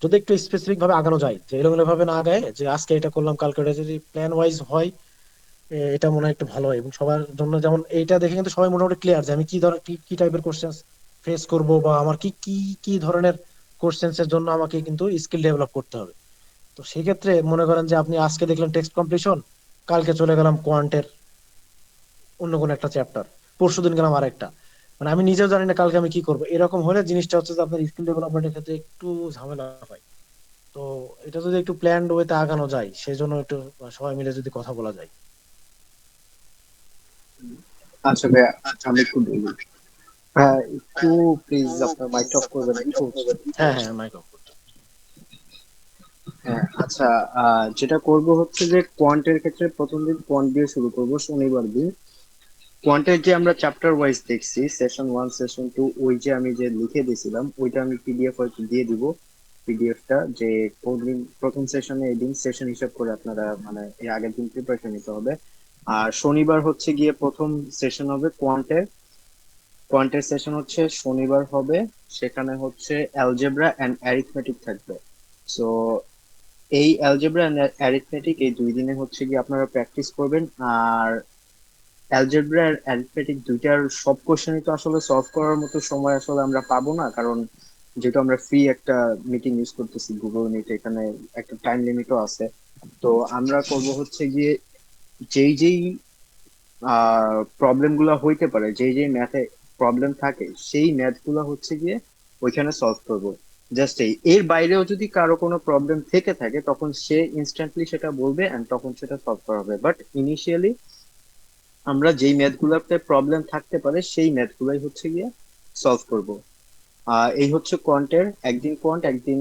যদি একটু স্পেসিফিক ভাবে আগানো যায়, যে এলোমেলো ভাবে না আগায় যে আজকে এটা করলাম কালকে এটা, যদি প্ল্যান ওয়াইজ হয় এটা মনে হয় একটু ভালো হয়। এবং সবার জন্য যেমন এইটা দেখে কিন্তু সবাই মোটামুটি ক্লিয়ার যে আমি কি ধর কি কি টাইপের কোশ্চেন ফেস করব, বা আমার কি কি কি ধরনের কোশ্চেন্স এর জন্য আমাকে কিন্তু স্কিল ডেভেলপ করতে হবে। তো সেই ক্ষেত্রে মনে করেন যে আপনি আজকে দেখলেন টেক্সট কমপ্লিশন, কালকে চলে গেলাম কোয়ান্টের অন্য কোনো একটা চ্যাপ্টার, পরশুদিন গেলাম আরেকটা, মানে আমি নিজেও জানি না কালকে আমি কি করবো। এরকম হলে জিনিসটা হচ্ছে যে আপনার স্কিল ডেভেলপমেন্টের ক্ষেত্রে একটু ঝামেলা হয়। তো এটা যদি একটু প্ল্যান্ড ওয়েতে আগানো যায়, সেজন্য একটু সবাই মিলে যদি কথা বলা যায়। আচ্ছা ভাইয়া, আমি একটু বলি। হ্যাঁ, একটু প্লিজ আপনার মাইক অফ করবেন, একটু হচ্ছে। হ্যাঁ হ্যাঁ, মাইক অফ করতে। হ্যাঁ আচ্ছা, যেটা করব হচ্ছে যে কোয়ান্টের ক্ষেত্রে প্রথম দিন কোয়ান্ট দিয়ে শুরু করব, শনিবার দিন। কোয়ান্টের যে আমরা চ্যাপ্টার ওয়াইজ দেখছি, সেশন 1 সেশন 2, ওই যে আমি যে লিখে দিয়েছিলাম ওইটা আমি পিডিএফ হয়তো দিয়ে দিব। পিডিএফটা যে কোন দিন প্রথম সেশনে, এই দিন সেশন হিসাব করে আপনারা মানে এর আগের দিন প্রিপারেশন নিতে হবে। আর শনিবার হচ্ছে গিয়ে প্রথম সেশন হবে কোয়ান্টের। কোয়ান্টের সেশন হচ্ছে শনিবার হবে, সেখানে হচ্ছে অ্যালজেব্রা এন্ড অ্যারিথমেটিক থাকবে। সো এই অ্যালজেব্রা এন্ড অ্যারিথমেটিক এই 2 দিনে হচ্ছে কি আপনারা প্র্যাকটিস করবেন। আর অ্যালজেব্রা আর অ্যারিথমেটিক দুইটার সব কোশ্চেনই তো আসলে সলভ করার মতো সময় আসলে আমরা পাবো না, কারণ যেহেতু আমরা ফ্রি একটা মিটিং ইউজ করতেছি গুগল মিট, এখানে একটা টাইম লিমিটও আছে। তো আমরা করব হচ্ছে গিয়ে যেই যেই প্রবলেম গুলা হইতে পারে, যেই যেই ম্যাথে প্রবলেম থাকে, সেই ম্যাথ গুলা হচ্ছে গিয়ে ওইখানে সলভ করব। জাস্ট এর বাইরেও যদি কারো কোনো প্রবলেম থেকে থাকে তখন সে ইনস্ট্যান্টলি সেটা বলবে এন্ড তখন সেটা সলভ করা হবে। বাট ইনিশিয়ালি আমরা যেই ম্যাথ গুলাতে প্রবলেম থাকতে পারে সেই ম্যাথ গুলাই হচ্ছে গিয়ে সলভ করব। এই হচ্ছে কোয়ান্টের একদিন কোয়ান্ট, একদিন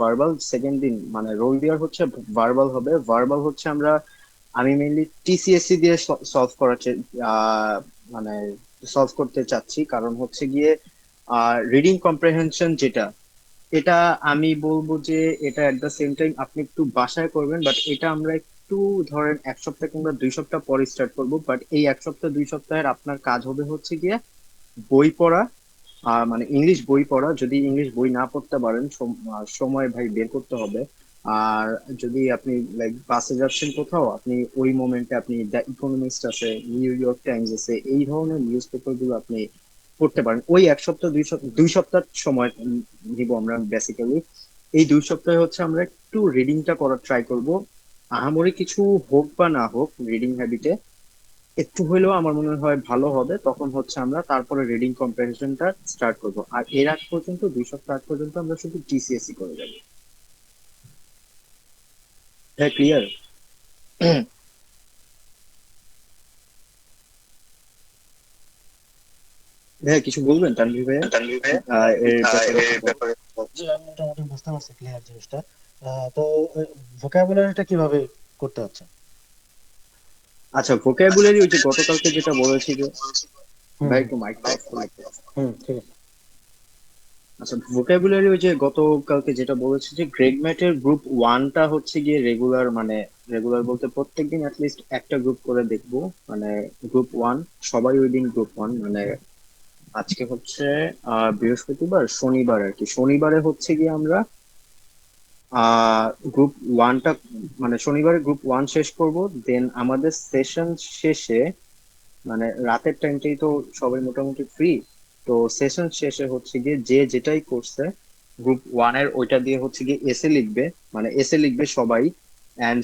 ভার্বাল। সেকেন্ড দিন মানে রবিবার হচ্ছে ভার্বাল হবে। ভার্বাল হচ্ছে আমি মেইনলি টিসিএসসি দিয়ে সলভ করার মানে সলভ করতে চাচ্ছি, কারণ হচ্ছে গিয়ে রিডিং কম্প্রিহেনশন যেটা, এটা আমি বলবো যে এটা এট দ্য সেম টাইম আপনি একটু বাসায় করবেন, বাট এটা আমরা একটু ধরেন 1 সপ্তাহ কিংবা 2 সপ্তাহ পরে স্টার্ট করবো। বাট এই 1 সপ্তাহ 2 সপ্তাহের আপনার কাজ হবে হচ্ছে গিয়ে বই পড়া, মানে ইংলিশ বই পড়া। যদি ইংলিশ বই না পড়তে পারেন, সময় ভাই বের করতে হবে। আর যদি আপনি লাইক বাসে যাচ্ছেন কোথাও, আপনি ওই মোমেন্টে আপনি দ্য ইকোনমিস্ট আছে, নিউ ইয়র্ক টাইমস আছে, এই ধরনের নিউজ পেপার গুলো আপনি পড়তে পারেন। ওই 1 সপ্তাহ 2 সপ্তাহ সময় নিব আমরা বেসিক্যালি। এই 2 সপ্তাহে হচ্ছে আমরা একটু রিডিংটা করার ট্রাই করব। আহামরি কিছু হোক বা না হোক, রিডিং হ্যাবিটে একটু হইলেও আমার মনে হয় ভালো হবে। তখন হচ্ছে আমরা তারপরে রিডিং কম্প্রিহেনশনটা স্টার্ট করব। আর এর আগ পর্যন্ত 2 সপ্তাহ আগ পর্যন্ত আমরা শুধু টিসিএসসি করে যাবো। হ্যাঁ, ক্লিয়ার? হ্যাঁ, কিছু বলবেন তানভীর ভাইয়া এর ব্যাপারে? জি, আমি মোটামুটি বুঝতে পারছি ক্লিয়ার জিনিসটা। তো ভোকাবুলারিটা কিভাবে করতে হচ্ছে? আচ্ছা, ভোকাবুলারি ওই যে গতকালকে যেটা বলেছি যে, হুম ভাই হুম একটু মাইকটা অফ করে দিতে। ঠিক আছে। আচ্ছা, ভোকাবুলারি ওই যে গতকালকে যেটা বলেছি যে গ্রেগম্যাটের গ্রুপ ওয়ানটা হচ্ছে গিয়ে রেগুলার, মানে রেগুলার বলতে প্রত্যেকদিন অ্যাটলিস্ট একটা গ্রুপ করে দেখবো। মানে গ্রুপ ওয়ান, সবাই ওই দিন গ্রুপ ওয়ান, মানে আজকে হচ্ছে বৃহস্পতিবার, শনিবার আর কি, শনিবারে হচ্ছে গিয়ে আমরা গ্রুপ ওয়ানটা, মানে শনিবারে গ্রুপ ওয়ান শেষ করব। দেন আমাদের সেশন শেষে, মানে রাতের টাইমটাই তো সবাই মোটামুটি ফ্রি, তো সেশন শেষে হচ্ছে গিয়ে যে যেটাই করছে গ্রুপ ওয়ানের ওইটা দিয়ে হচ্ছে গিয়ে এসে লিখবে। মানে এসে লিখবে সবাই, এন্ড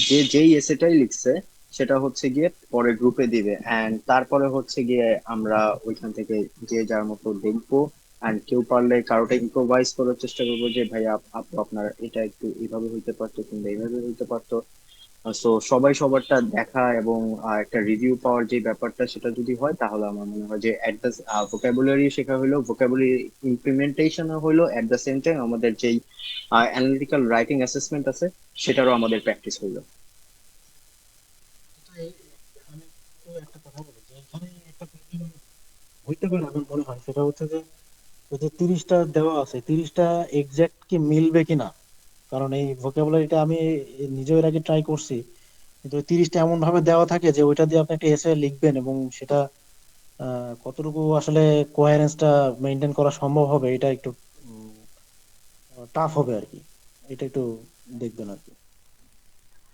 যে যেই এসেটাই লিখছে সেটা হচ্ছে গিয়ে পরে গ্রুপে দিবে। এন্ড তারপরে হচ্ছে গিয়ে আমরা ওইখান থেকে যে যার মতো দেখবো অ্যান্ড কেউ পারলে কারোটা ইম্প্রোভাইজ করার চেষ্টা করবো যে ভাই আপু আপনার এটা একটু এইভাবে হইতে পারতো কিংবা এইভাবে হইতে পারতো। সো সবাই সবারটা দেখা এবং একটা রিভিউ পাওয়ার যে ব্যাপারটা সেটা যদি হয় তাহলে আমার মনে হয় যে অ্যাট দ্য ভোকাবুলারি শেখা হলো, ভোকাবুলারি ইমপ্লিমেন্টেশন হলো, অ্যাট দ্য সেম টাইম আমাদের যেই অ্যানালিটিক্যাল রাইটিং অ্যাসেসমেন্ট আছে সেটারও আমাদের প্র্যাকটিস হইলো। তো আমি তো একটা কথা বলি যে এখানে একটা প্রবলেম হইতে পারে আমার মনে হয়, সেটা হচ্ছে যে ওই যে 30টা দেওয়া আছে, 30টা এক্সাক্ট কি মিলবে কিনা। কারণ এই ভোকাবুলারিটা আমি নিজেও এর আগে ট্রাই করছি, কিন্তু ওই 30টা এমন ভাবে দেওয়া থাকে যে ওইটা দিয়ে আপনি একটা এসে লিখবেন এবং সেটা কতটুকু আসলে কোহেরেন্সটা মেনটেন করা সম্ভব হবে এটা একটু টাফ হবে আর কি। এটা একটু দেখবেন আর কি।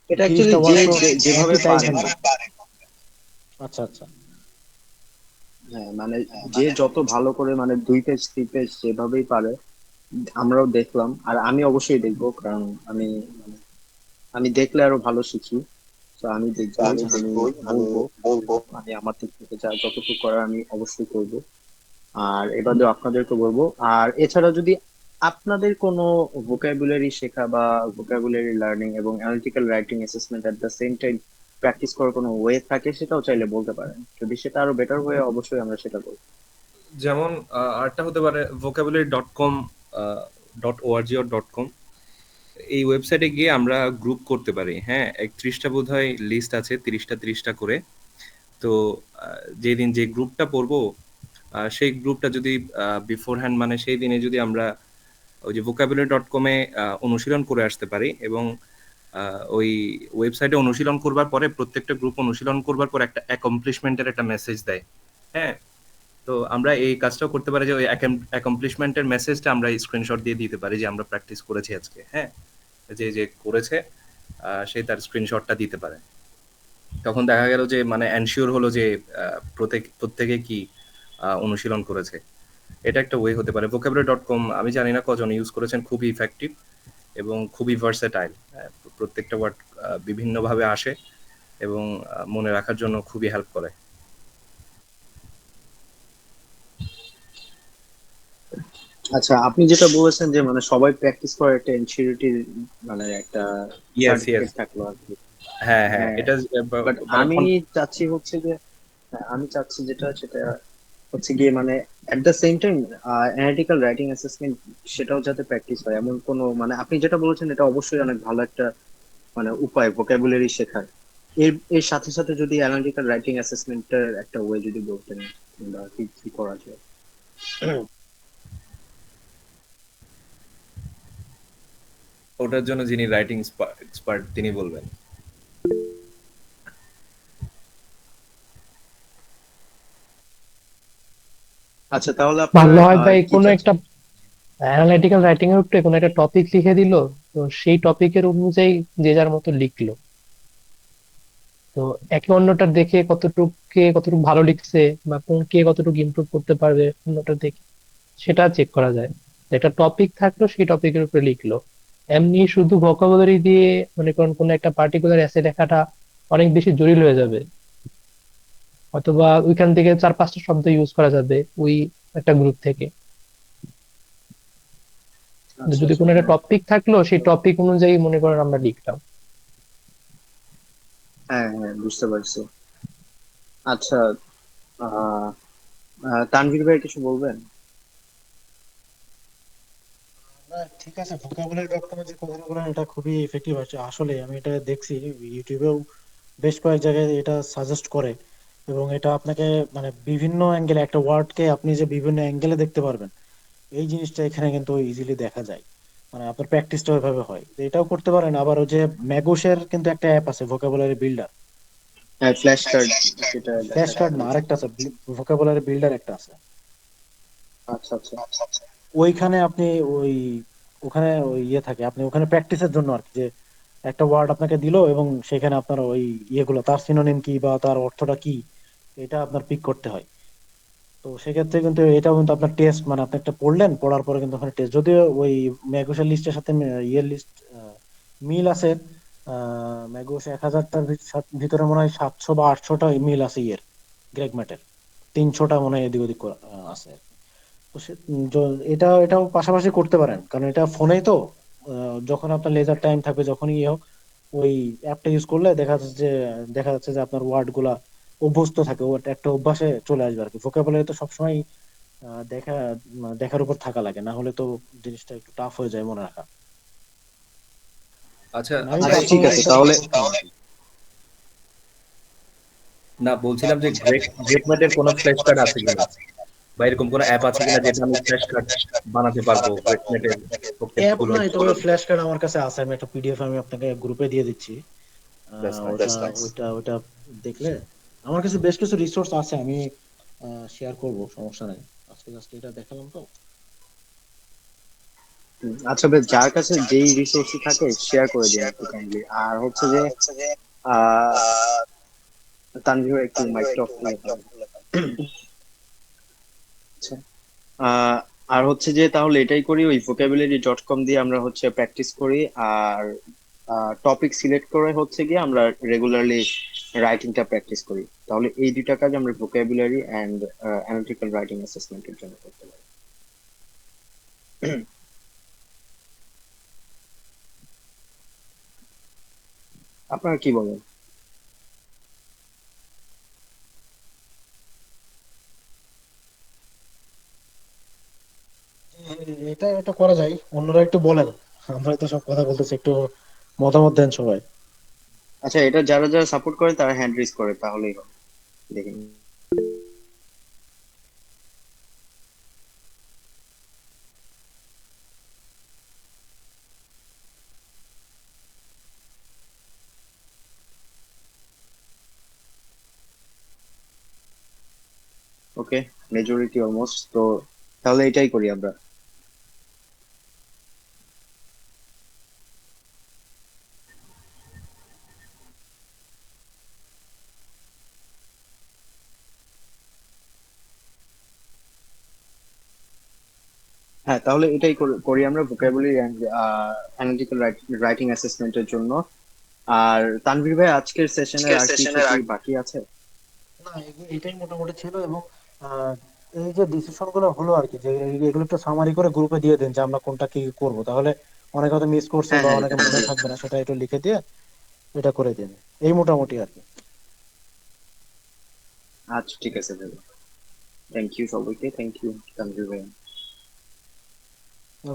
এটা অ্যাকচুয়ালি 30টা যে ওয়ার্ড তো যেভাবে একই টাইম পারে। হ্যান্ডেল। আচ্ছা আচ্ছা। হ্যাঁ মানে যে যত ভালো করে মানে 2 পেজ 3 পেজ যেভাবেই পারে আমরাও দেখলাম, আর আমি অবশ্যই দেখবো কারণ আমি মানে আমি দেখলে আরো ভালো শিখি। তো আমি দেখবোই, আচ্ছা আমি বলবো, আমি আমার দিক থেকে যা যতটুকু করার আমি অবশ্যই করব। আর এবারে আপনাদেরকে বলবো। আর এছাড়া যদি আপনাদের কোনো ভোকাবুলারি শেখা বা ভোকাবুলারি লার্নিং এবং analytical writing assessment at the same time practice করার কোনো ওয়ে থাকে সেটাও চাইলে বলতে পারেন, যদি সেটা আরো বেটার হয়ে অবশ্যই আমরা সেটা করবো। যেমন আরেকটা হতে পারে vocabulary.com, .org or .com, এই ওয়েবসাইটে গিয়ে আমরা গ্রুপ করতে পারি। হ্যাঁ, 31টা বোধহয় লিস্ট আছে, 30টা করে। তো যেদিন যে গ্রুপটা পড়বো সেই গ্রুপটা যদি বিফোর হ্যান্ড মানে সেই দিনে যদি আমরা ওই যে vocabulary.com-এ অনুশীলন করে আসতে পারি এবং ওই ওয়েবসাইটে অনুশীলন করবার পরে প্রত্যেকটা গ্রুপ অনুশীলন করবার পর একটা অ্যাকমপ্লিশমেন্টের একটা মেসেজ দেয়। হ্যাঁ, তো আমরা এই কাজটাও করতে পারি যে ওই অ্যাকমপ্লিশমেন্টের মেসেজটা আমরা স্ক্রিনশট দিয়ে দিতে পারি যে আমরা প্র্যাকটিস করেছি আজকে। হ্যাঁ, যে যে করেছে সে তার স্ক্রিনশটটা দিতে পারে। তখন দেখা গেল যে মানে এনশিওর হলো যে প্রত্যেকে কি অনুশীলন করেছে। এটা একটা ওয়ে হতে পারে। vocabulary.com আমি জানি না কজন ইউজ করেছেন, খুবই ইফেক্টিভ এবং খুবই ভার্সেটাইল। প্রত্যেকটা ওয়ার্ড বিভিন্নভাবে আসে এবং মনে রাখার জন্য খুবই হেল্প করে। আচ্ছা, আপনি যেটা বলেছেন যে মানে সবাই প্র্যাকটিস করার একটা এনসিউরিটি মানে একটা ইয়েস, ইয়েস। সার্টিফিকেট থাকলো আর কি। হ্যাঁ, হ্যাঁ। হ্যাঁ, এটা বাট মানে আমি চাচ্ছি হচ্ছে যে হ্যাঁ, আমি চাচ্ছি যেটা সেটা হচ্ছে গিয়ে মানে at the same time analytical writing assessment সেটাও যাতে প্র্যাকটিস হয় এমন কোনো মানে আপনি যেটা বলেছেন এটা অবশ্যই অনেক ভালো একটা মানে উপায় ভোকাবুলারি শেখার। এর এর সাথে সাথে যদি অ্যানালিটিক্যাল রাইটিং অ্যাসেসমেন্টের একটা ওয়ে যদি বলতেন কিংবা কি কি করা যায়। ওটার জন্য যিনি রাইটিং এক্সপার্ট তিনি বলবেন। আচ্ছা তাহলে আপনার ভালো হয় ভাই কি কোনো চাচ্ছেন? একটা অ্যানালিটিক্যাল রাইটিং এর উপরে কোনো একটা টপিক লিখে দিল, তো সেই টপিকের অনুযায়ী যে যার মতো লিখলো, তো একে অন্যটার দেখে কতটুকু ভালো লিখছে বা কে কতটুকু ইমপ্রুভ করতে পারবে অন্যটা দেখে সেটা চেক করা যায়। একটা টপিক থাকলো সেই টপিকের উপরে লিখলো, এমনি শুধু ভোকাবুলারি দিয়ে মনে করেন কোনো একটা পার্টিকুলার এসে লেখাটা অনেক বেশি জটিল হয়ে যাবে। অথবা ওইখান থেকে 4-5টা শব্দ ইউজ করা যাবে ওই একটা গ্রুপ থেকে। কিন্তু আচ্ছা যদি আচ্ছা, কোনো একটা হ্যাঁ টপিক থাকলো সেই টপিক অনুযায়ী মনে করেন আমরা লিখলাম। হ্যাঁ হ্যাঁ, বুঝতে পারছি। আচ্ছা, আহ তানভীর ভাই কিছু বলবেন? না, ঠিক আছে, vocabulary.com-এ যে কথাটা বললেন এটা খুবই ইফেক্টিভ আছে আসলে। আমি এটা দেখছি ইউটিউবেও বেশ কয়েক জায়গায় এটা সাজেস্ট করে, এবং এটা আপনাকে মানে বিভিন্ন অ্যাঙ্গেলে একটা ওয়ার্ডকে আপনি যে বিভিন্ন অ্যাঙ্গেলে দেখতে পারবেন এই জিনিসটা এখানে কিন্তু ইজিলি দেখা যায়। মানে আপনার প্র্যাকটিসটা ওইভাবে হয়, তো এটাও করতে পারেন। আবার ওই যে ম্যাগোসের কিন্তু একটা অ্যাপ আছে ভোকাবুলারি বিল্ডার। হ্যাঁ, ফ্ল্যাশ কার্ড যেটা ফ্ল্যাশ দেখায়। কার্ড না, আরেকটা আছে, ভোকাবুলারি বিল্ডার একটা আছে। আচ্ছা আচ্ছা। ওইখানে আপনি ওই ওখানে ওই ইয়ে থাকে, আপনি ওখানে প্র্যাকটিসের জন্য আর কি, যে একটা ওয়ার্ড আপনাকে দিলো এবং সেখানে আপনার ওই ইয়েগুলো তার সিনোনিম কি বা তার অর্থটা কি এটা আপনার পিক করতে হয়। তো সেক্ষেত্রে কিন্তু এটাও কিন্তু আপনার টেস্ট, মানে আপনি একটা পড়লেন, পড়ার পরে কিন্তু ওখানে টেস্ট, যদিও ওই ম্যাগোসের লিস্টের সাথে ইয়ের লিস্ট মিল আছে। ম্যাগোস 1000টার ভিতরে মনে হয় 700 বা 800টা মিল আছে ইয়ের গ্রেগমেটের, 300টা মনে হয় এদিক ওদিক আছে। তো এটাও পাশাপাশি করতে পারেন, কারণ এটা ফোনেই তো যখন আপনার লেজার টাইম থাকবে, যখনই ইয়ে হোক, ওই অ্যাপটা ইউজ করলে দেখা যাচ্ছে যে আপনার ওয়ার্ড গুলা অভ্যস্ত থাকে, ওটা একটা অভ্যাসে চলে আসবে আর কি। ভোকাবুলারি তো সবসময় দেখার উপর থাকা লাগে, না হলে তো জিনিসটা একটু টাফ হয়ে যায় মনে রাখা। আচ্ছা আমি আচ্ছা ঠিক পার্সোনালি আছে এটা তাহলে। করতাম আর কি। না, বলছিলাম যে গ্রেটমেটের কোনো ফ্ল্যাশ কার্ড আছে কিনা, বা এরকম কোনো অ্যাপ আছে কিনা যেটা আমি ফ্ল্যাশ কার্ড বানাতে পারবো গ্রেটমেটের অ্যাপ গুলোর নাই, জন্য। তবে ফ্ল্যাশ কার্ড আমার কাছে আছে, আমি একটা পিডিএফ আমি আপনাকে গ্রুপে দিয়ে দিচ্ছি। That's nice. ওটা ওইটা দেখলে আমার কাছে বেশ কিছু রিসোর্স আছে, আমি শেয়ার করব, সমস্যা নাই। আজকে জাস্ট এটা দেখালাম তো। আচ্ছা বেশ, যার কাছে যেই রিসোর্সই থাকে শেয়ার করে দিন একটু কাইন্ডলি। আর হচ্ছে যে আহ তানভীর একটু মাইকটা অফ করলে ভালো হয়। আচ্ছা। আহ আর হচ্ছে যে তাহলে এটাই করি, ওই vocabulary.com দিয়ে আমরা হচ্ছে প্র্যাকটিস করি। আর টপিক সিলেক্ট করে হচ্ছে গিয়ে আমরা রেগুলারলি রাইটিংটা প্র্যাকটিস করি। তাহলে এই দুইটা কাজ আমরা ভোকাবুলারি অ্যান্ড অ্যানালিটিক্যাল রাইটিং অ্যাসেসমেন্টের জন্য করতে পারি। আপনারা কি বলেন? এটা এটা করা যায়, অন্যরা একটু বলেন, আমরা তো সব কথা বলতেছি, একটু মতামত দেন সবাই। আচ্ছা, এটা যারা যারা সাপোর্ট করে তারা হ্যান্ড রেজ করে তাহলেই হবে। দেখেন। ওকে, মেজরিটি অলমোস্ট। তো তাহলে এটাই করি আমরা। হ্যাঁ, তাহলে এটাই করি আমরা ভোকাবুলারি অ্যান্ড অ্যানালিটিক্যাল রাইটিং অ্যাসেসমেন্টের জন্য। আর তানভীর ভাই, আজকের সেশনের আর কিছু কি বাকি আছে? না, এটাই মোটামুটি ছিল। এবং আহ, এই যে ডিসিশন গুলো হলো আর কি, যে এগুলো একটু সামারি করে গ্রুপে দিয়ে দেন যে আমরা কোনটা কি করব, তাহলে অনেকে হয়তো মিস করছে হ্যাঁ বা হ্যাঁ, অনেকে এটা মনে দিয়ে। থাকবে না, সেটা একটু লিখে দিয়ে এটা করে দিন। এই মোটামুটি আর কি। আচ্ছা ঠিক আছে ভাই, থ্যাংক ইউ সবাইকে, থ্যাংক ইউ তানভীর ভাই।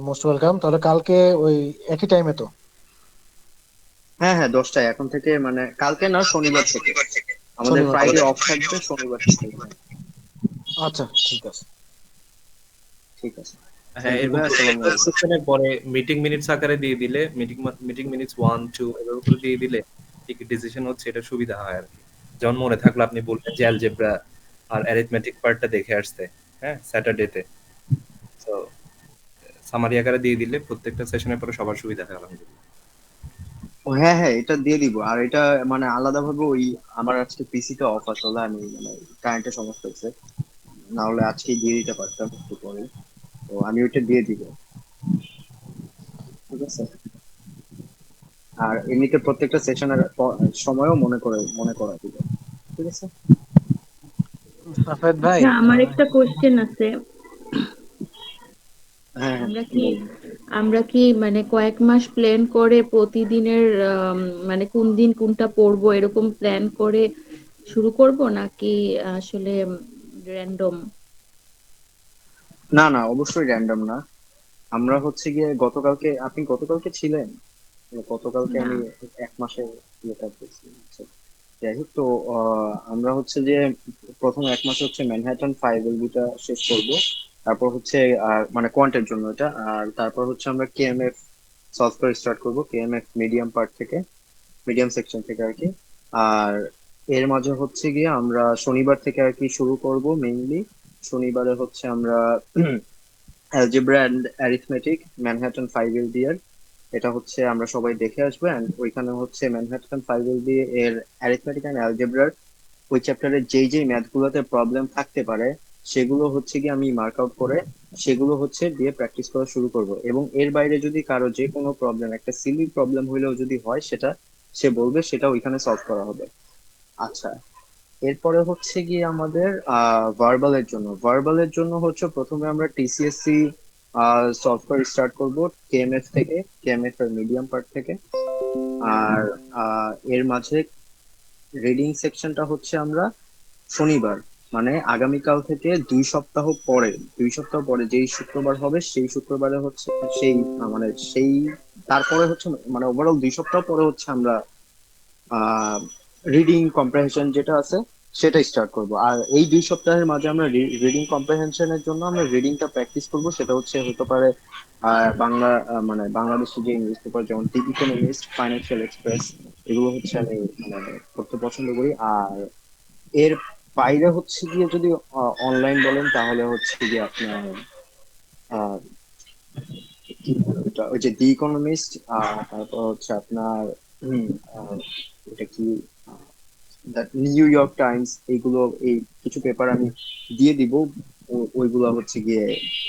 Most welcome. তাহলে কালকে ওই একই টাইমে তো? হ্যাঁ হ্যাঁ, 10টায় এখন থেকে, মানে কালকে না, শনিবার থেকে। আমাদের শনিবার ফ্রাইডে থেকে? অফ থাকবে, শনিবার থেকে। হ্যাঁ, আচ্ছা, ঠিক আছে। ঠিক আছে। হ্যাঁ, থ্যাংক ইউ এরকম ভাই, আসসালামু প্রত্যেকটা আলাইকুম। সেশনের পরে মিটিং মিনিটস আকারে দিয়ে দিলে, মিটিং মিনিটস 1 2 এভাবে করে দিয়ে দিলে কি কি ডিসিশন হচ্ছে এটা সুবিধা হয় আর কি। যেমন মনে থাকলো আপনি বললেন যে অ্যালজেব্রা আর অ্যারিথমেটিক পার্টটা দেখে আসতে, হ্যাঁ, স্যাটারডেতে। তো সামারি আকারে দিয়ে দিলে প্রত্যেকটা সেশনের পরে সবার সুবিধা হয় আলহামদুলিল্লাহ। ও হ্যাঁ হ্যাঁ, এটা দিয়ে দিব। আর এটা মানে আলাদা ভাবে ওই, আমার আজকে পিসিতে অফ আসলে, আমি মানে কারেন্টের সমস্যা হচ্ছে, না হলে আজকে দিয়ে দিতে পারতাম একটু পরে। তো আমি ওইটা দিয়ে দিব, ঠিক আছে। আর এমনিতে প্রত্যেকটা সেশনের সময়ও মনে করা দিব, ঠিক আছে। সাফেদ ভাই, আচ্ছা, আমার একটা কোশ্চেন আছে। হ্যাঁ হ্যাঁ, আমরা কি বলো। আমরা কি মানে কয়েক মাস প্ল্যান করে প্রতিদিনের মানে কোন দিন কোনটা পড়বো এরকম প্ল্যান করে শুরু করব, নাকি আসলে র্যান্ডম? না না, অবশ্যই র্যান্ডম না। আমরা হচ্ছে গিয়ে গতকালকে, আপনি গতকালকে ছিলেন? গতকালকে না, আমি 1 মাসের ইয়েটা করছি, আচ্ছা। যাই হোক, তো আমরা হচ্ছে যে প্রথম 1 মাস হচ্ছে ম্যানহাটন 5 এলবিটা শেষ করব। তারপর হচ্ছে মানে কোয়ান্টের জন্য এটা। আর তারপর হচ্ছে আমরা কেএমএফ সলভ করে স্টার্ট করব, কেএমএফ মিডিয়াম পার্ট থেকে, মিডিয়াম সেকশন থেকে আর কি। আর এর মাঝে হচ্ছে গিয়ে আমরা শনিবার থেকে আর কি শুরু করব মেইনলি। শনিবারে হচ্ছে আমরা অ্যালজেব্রা অ্যান্ড অ্যারিথমেটিক ম্যানহাটন 5 এল দিয়ে, এটা হচ্ছে আমরা সবাই দেখে আসবো। অ্যান্ড ওইখানে হচ্ছে ম্যানহাটন 5 এল দিয়ে এর অ্যারিথমেটিক অ্যান্ড অ্যালজেব্রার ওই চ্যাপ্টারে যেই যেই ম্যাথ গুলোতে প্রবলেম থাকতে পারে সেগুলো হচ্ছে কি আমি মার্ক আউট করে সেগুলো হচ্ছে দিয়ে প্র্যাকটিস করা শুরু করব। এবং এর বাইরে যদি কারো যে কোনো প্রবলেম, একটা সিলি প্রবলেম হইলেও যদি হয়, সেটা সে বলবে, সেটা ওইখানে সলভ করা হবে। আচ্ছা, এরপরে হচ্ছে গিয়ে আমাদের ভার্বালের জন্য হচ্ছে প্রথমে আমরা টিসিএসসি সলভ করে স্টার্ট করব, কেএমএফ থেকে, কেএমএফ এর মিডিয়াম পার্ট থেকে। আর এর মাঝে রিডিং সেকশনটা হচ্ছে আমরা শনিবার, মানে আগামীকাল থেকে 2 সপ্তাহ পরে যেই শুক্রবার হবে সেই শুক্রবারে হচ্ছে সেই সেই তারপরে হচ্ছে মানে ওভারঅল 2 সপ্তাহ পরে হচ্ছে আমরা রিডিং কম্প্রিহেনশন যেটা আছে সেটা স্টার্ট করব। আর এই 2 সপ্তাহের মাঝে আমরা রিডিং কম্প্রিহেনশনের জন্য আমরা রিডিংটা প্র্যাকটিস করব। সেটা হচ্ছে হতে পারে বাংলা, মানে বাংলাদেশি যে নিউজ পেপার যেমন দি ইকোনমিস্ট, ফাইন্যান্সিয়াল এক্সপ্রেস, এগুলো হচ্ছে আমি মানে পড়তে পছন্দ করি। আর এর বাইরে হচ্ছে গিয়ে যদি অনলাইন বলেন তাহলে হচ্ছে গিয়ে আপনার আহ, কি বলে ওটা, ওই যে দি ইকোনমিস্ট, তারপর হচ্ছে আপনার হুম, আহ, ওটা কি, নিউ ইয়র্ক টাইমস, এইগুলো, এই কিছু পেপার আমি দিয়ে দিব। ওইগুলো হচ্ছে গিয়ে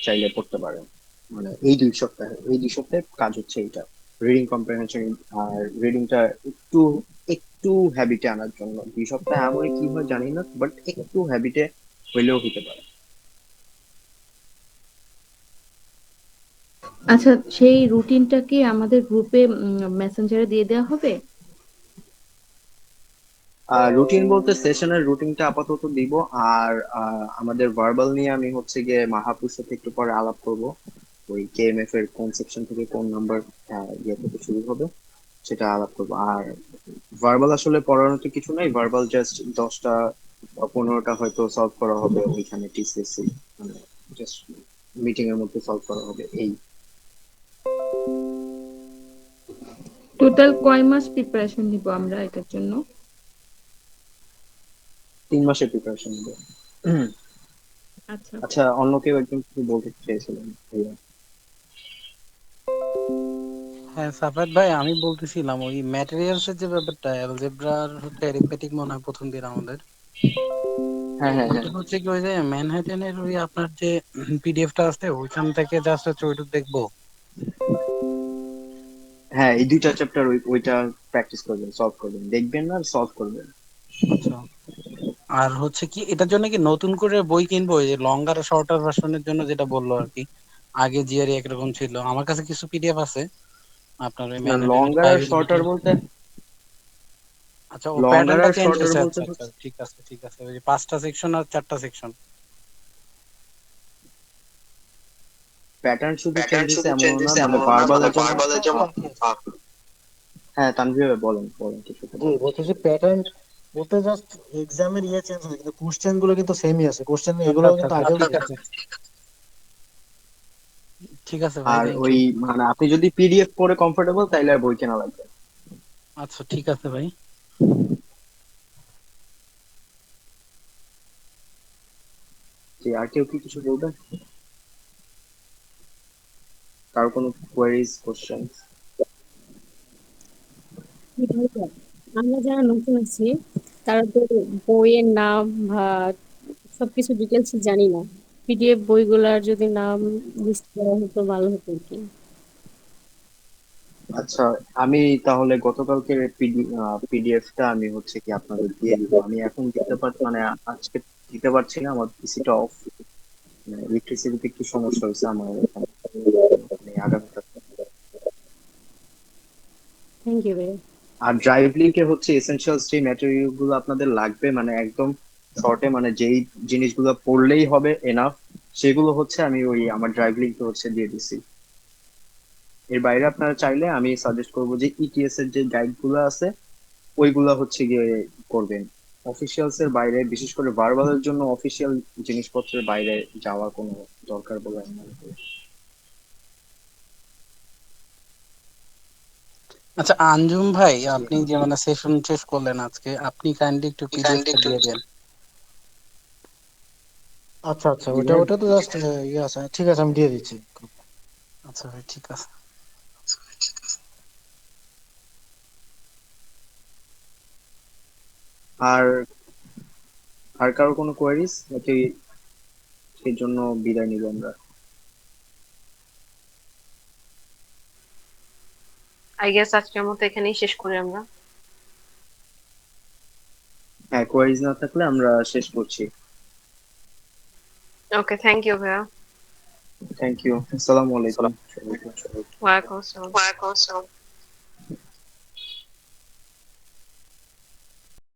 চাইলে পড়তে পারেন। মানে এই 2 সপ্তাহে কাজ হচ্ছে এইটা, রিডিং কম্প্রিহেনশন আর রিডিংটা একটু একটু হ্যাবিটে আনার জন্য। 2 সপ্তাহে আমার কি হয় জানি না, বাট একটু হ্যাবিটে হইলেও হতে পারে। আচ্ছা, সেই রুটিনটা কি আমাদের গ্রুপে মেসেঞ্জারে দিয়ে দেওয়া হবে? রুটিন বলতে সেশনের রুটিনটা আপাতত দিব। আর আমাদের ভার্বাল নিয়ে আমি হচ্ছে গিয়ে মাহাপুর সাথে একটু পরে আলাপ করব। ওই কেএমএফ এর কোন সেকশন থেকে কোন নাম্বার ইয়ে থেকে শুরু হবে সেটা আলাপ করবো। আর ভার্বাল আসলে পড়ানোর তো কিছু নাই, ভার্বাল জাস্ট 10টা বা 15টা হয়তো সলভ করা হবে ওইখানে টিসিএসসি, মানে জাস্ট মিটিং এর মধ্যে সলভ করা হবে এই। টোটাল কয় মাস প্রিপারেশন নিব আমরা এটার জন্য? 3 মাসের প্রিপারেশন নেবো। আচ্ছা। আচ্ছা, অন্য কেউ একজন কিছু বলতে চেয়েছিলেন ভাইয়া? হ্যাঁ সাফাত ভাই, আমি বলতেছিলাম ওই ম্যাটেরিয়ালস এর যে ব্যাপারটা, অ্যালজেব্রার হচ্ছে অ্যারিথমেটিক মনে হয় প্রথম দিন আমাদের, হ্যাঁ, হ্যাঁ, হ্যাঁ, ওইটা হচ্ছে কি ওই যে ম্যানহাটনের ওই আপনার যে পিডিএফটা আছে ওইখান থেকে জাস্ট হচ্ছে ওইটুকু দেখবো। হ্যাঁ, এই 2টা চ্যাপ্টার ওইটা প্র্যাকটিস করবেন, সলভ করবেন, দেখবেন না সলভ করবেন। আচ্ছা, আর হচ্ছে কি এটার জন্য কি নতুন করে বই কিনবো, ওই যে লঙ্গার শর্টার ভার্সনের জন্য যেটা বললো আর কি? আগে জিআরই একরকম ছিল, আমার কাছে কিছু পিডিএফ আছে আপনার ওই না, ম্যানহাটনের লঙ্গার আর বায়োলজি। শর্টার বলতে, আচ্ছা, ও লঙ্গার প্যাটার্নটা আর চেঞ্জ শর্টার হয়েছে, বলতে আচ্ছা আচ্ছা, ঠিক আছে ঠিক আছে, ওই যে 5টা সেকশন আর 4টা সেকশন। প্যাটার্ন শুধু চেঞ্জ হয়েছে এমন না, মানে ভার্বালের জন্য। হ্যাঁ, তানভীর ভাই বলেন বলেন, কিছু একটা জি, বলেন। বলতেছি প্যাটার্ন বলতে জাস্ট এক্সামের ইয়ে চেঞ্জ হয়েছে, কিন্তু কোশ্চেন গুলো কিন্তু সেমই আছে, কোশ্চেন আচ্ছা এগুলো আচ্ছা কিন্তু আচ্ছা, আগেও ঠিক ছিল। আছে ঠিক আছে ভাই, আর থ্যাংক ওই ইউ। মানে আপনি যদি পিডিএফ পড়ে কমফোর্টেবল তাইলে আর বই কেনা লাগবে। আচ্ছা ঠিক আছে ভাই। জি, আর কেউ কি কিছু বলবেন? কারো কোনো কোয়েরিজ, কোশ্চেন? আমরা যারা নতুন আছি তারা তো বইয়ের নাম বা সবকিছু ডিটেলস জানি না। পিডিএফ বইগুলার যদি নাম লিস্ট করা হতো ভালো হতো আর কি। আচ্ছা, আমি তাহলে গতকালকের পিডিএফটা আমি হচ্ছে কি আপনাদের দিয়ে দিব। আমি এখন দিতে মানে আজকে দিতে পারছি না, আমার পিসিটা অফ, ইলেকট্রিসিটিতে একটু সমস্যা হয়েছে আমার এখানে। মানে আগামীকাল। থ্যাংক ইউ ভাই। আর ড্রাইভ লিঙ্কে হচ্ছে এসেনশিয়ালস যে ম্যাটেরিয়াল গুলো আপনাদের লাগবে, মানে একদম শর্টে, মানে যেই জিনিসগুলো পড়লেই হবে এনাফ, সেগুলো হচ্ছে আমি ওই আমার ড্রাইভ লিঙ্কে হচ্ছে দিয়ে দিছি। এর বাইরে আপনারা চাইলে আমি সাজেস্ট করবো যে ইটিএস এর যে গাইড গুলো আছে ওইগুলা হচ্ছে গিয়ে করবেন। অফিসিয়ালস এর বাইরে, বিশেষ করে ভার্বালের জন্য অফিসিয়াল জিনিসপত্রের বাইরে যাওয়ার কোনো দরকার বলে আমি মনে করি। আচ্ছা আঞ্জুম ভাই, আপনি যে মানে সেশন শেষ করলেন আজকে, আপনি কাইন্ডলি একটু পিডিএফটা দিয়ে দেন। আচ্ছা আচ্ছা, জি ওটা ভাই। ওটা তো জাস্ট ইয়ে আছে, ঠিক আছে আমি দিয়ে দিচ্ছি। আচ্ছা ভাই ঠিক আছে। আর আর কারো কোনো কোয়ারিজ নাকি সেই জন্য বিদায় নিব আমরা? আই গেস আজকের মতো এখানেই শেষ করি আমরা। হ্যাঁ, কোয়ারিজ না থাকলে আমরা শেষ করছি। ওকে, থ্যাংক ইউ ভাইয়া। Thank you. আসসালামু আলাইকুম। ওয়ালাইকুম আসসালাম।